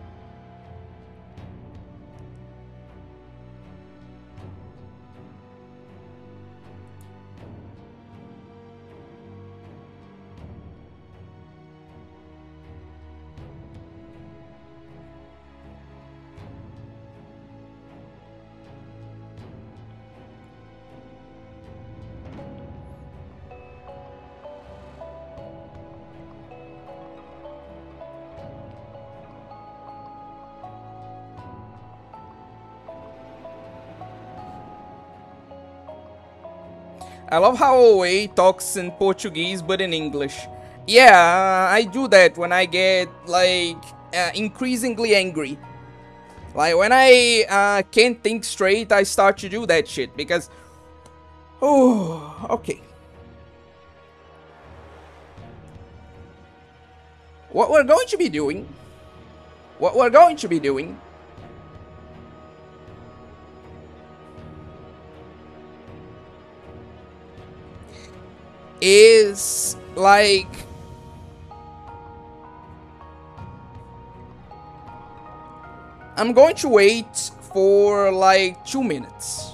I love how OA talks in Portuguese but in English. Yeah, I do that when I get, like, increasingly angry. Like, when I can't think straight, I start to do that shit, because... Oh, okay. What we're going to be doing... is like, I'm going to wait for like 2 minutes.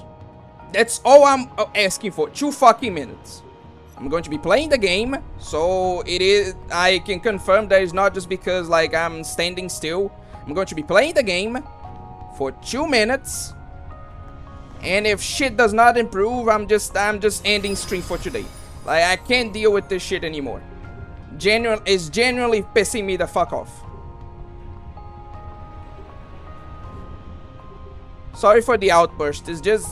That's all I'm asking for. 2 fucking minutes. I'm going to be playing the game, so it is. I can confirm that it's not just because like I'm standing still. I'm going to be playing the game for 2 minutes, and if shit does not improve, I'm just ending stream for today. Like, I can't deal with this shit anymore. It's genuinely pissing me the fuck off. Sorry for the outburst. It's just.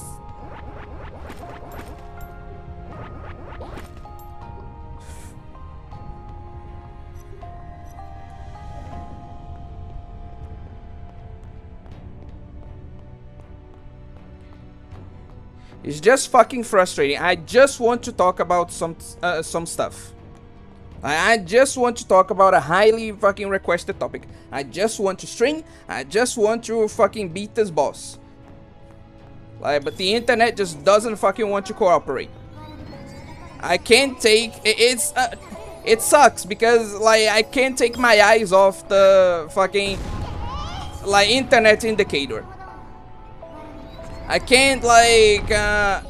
It's just fucking frustrating. I just want to talk about some stuff. I just want to talk about a highly fucking requested topic. I just want to string. I just want to fucking beat this boss. Like, but the internet just doesn't fucking want to cooperate. I can't take it sucks because like I can't take my eyes off the fucking like internet indicator. I can't like I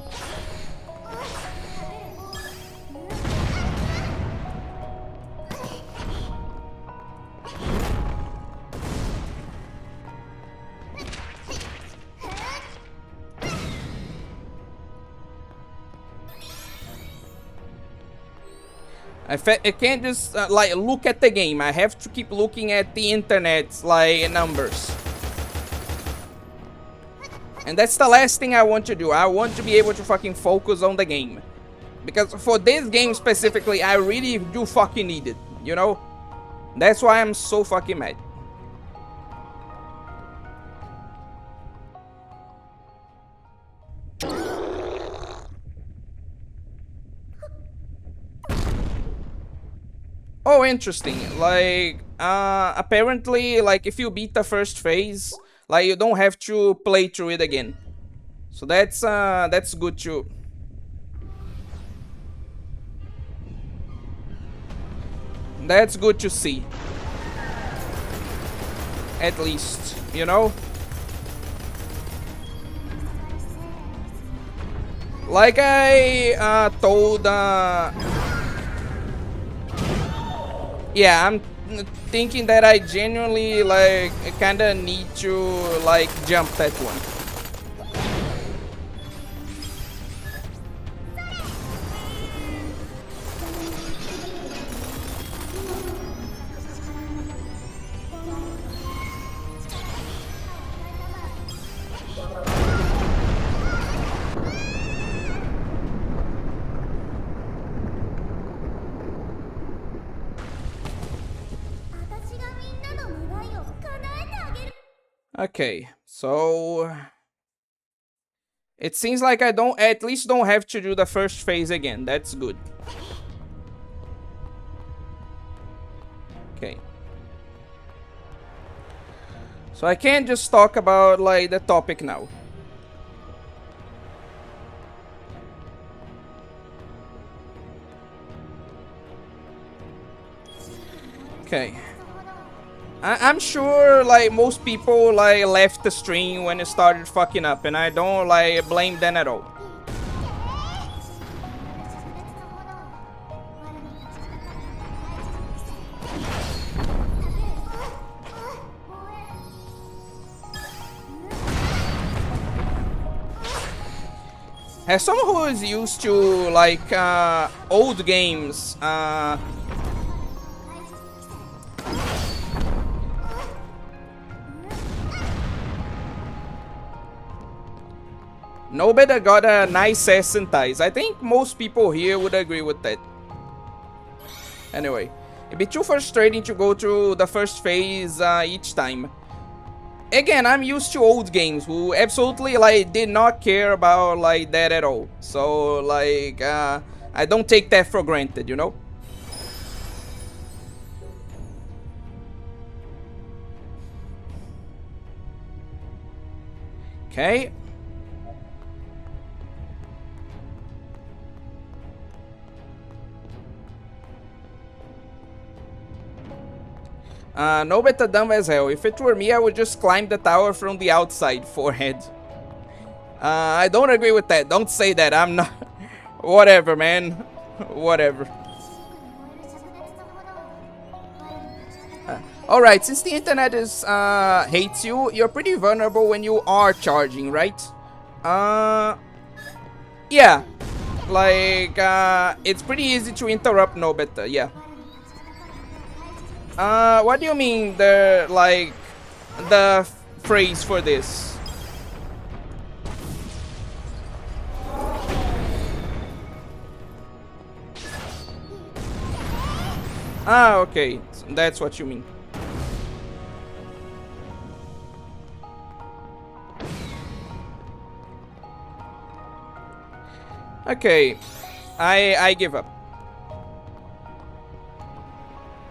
can't just like look at the game. I have to keep looking at the internet like numbers. And that's the last thing I want to do. I want to be able to fucking focus on the game. Because for this game specifically, I really do fucking need it, you know? That's why I'm so fucking mad. Oh, interesting. Like, apparently, like, if you beat the first phase, like, you don't have to play through it again. So that's good too. That's good to see. At least, you know? Like I told, yeah, I'm thinking that I genuinely like kinda need to like jump that one. Okay, so it seems like I at least don't have to do the first phase again. That's good. Okay. So I can't just talk about like the topic now. Okay. I'm sure like most people like left the stream when it started fucking up, and I don't like blame them at all. As someone who is used to like old games, Nobeta got a nice ass and ties. I think most people here would agree with that. Anyway, it'd be too frustrating to go through the first phase each time. Again, I'm used to old games who absolutely like did not care about like that at all. So like I don't take that for granted, you know? Okay. Nobeta dumb as hell. If it were me, I would just climb the tower from the outside. Forehead. I don't agree with that. Don't say that. I'm not... Whatever, man. Whatever. Alright, since the internet is hates you, you're pretty vulnerable when you are charging, right? Yeah. Like, it's pretty easy to interrupt Nobeta, yeah. What do you mean the phrase for this? Ah, okay. So that's what you mean. Okay. I give up.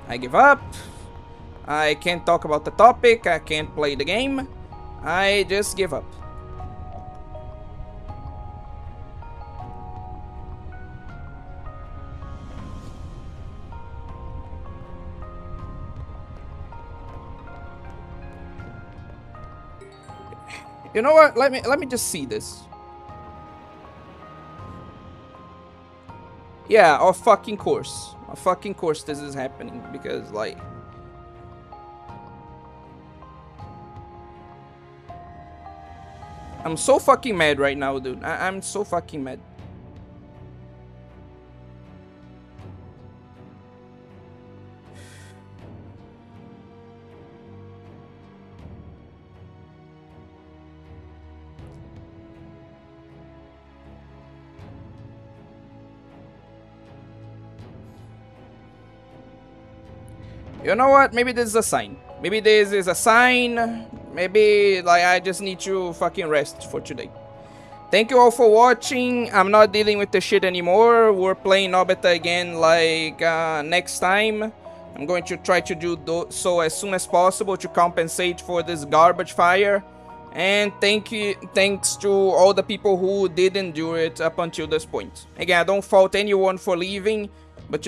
I give up. I can't talk about the topic. I can't play the game. I just give up. You know what? Let me just see this. Yeah, of fucking course. Of fucking course this is happening because like I'm so fucking mad right now, dude. I'm so fucking mad. You know what? Maybe this is a sign. Maybe this is a sign. Maybe like I just need to fucking rest for today. Thank you all for watching. I'm not dealing with the shit anymore. We're playing Nobeta again like next time. I'm going to try to do so as soon as possible to compensate for this garbage fire. And thanks to all the people who did endure it up until this point. Again, I don't fault anyone for leaving, but to the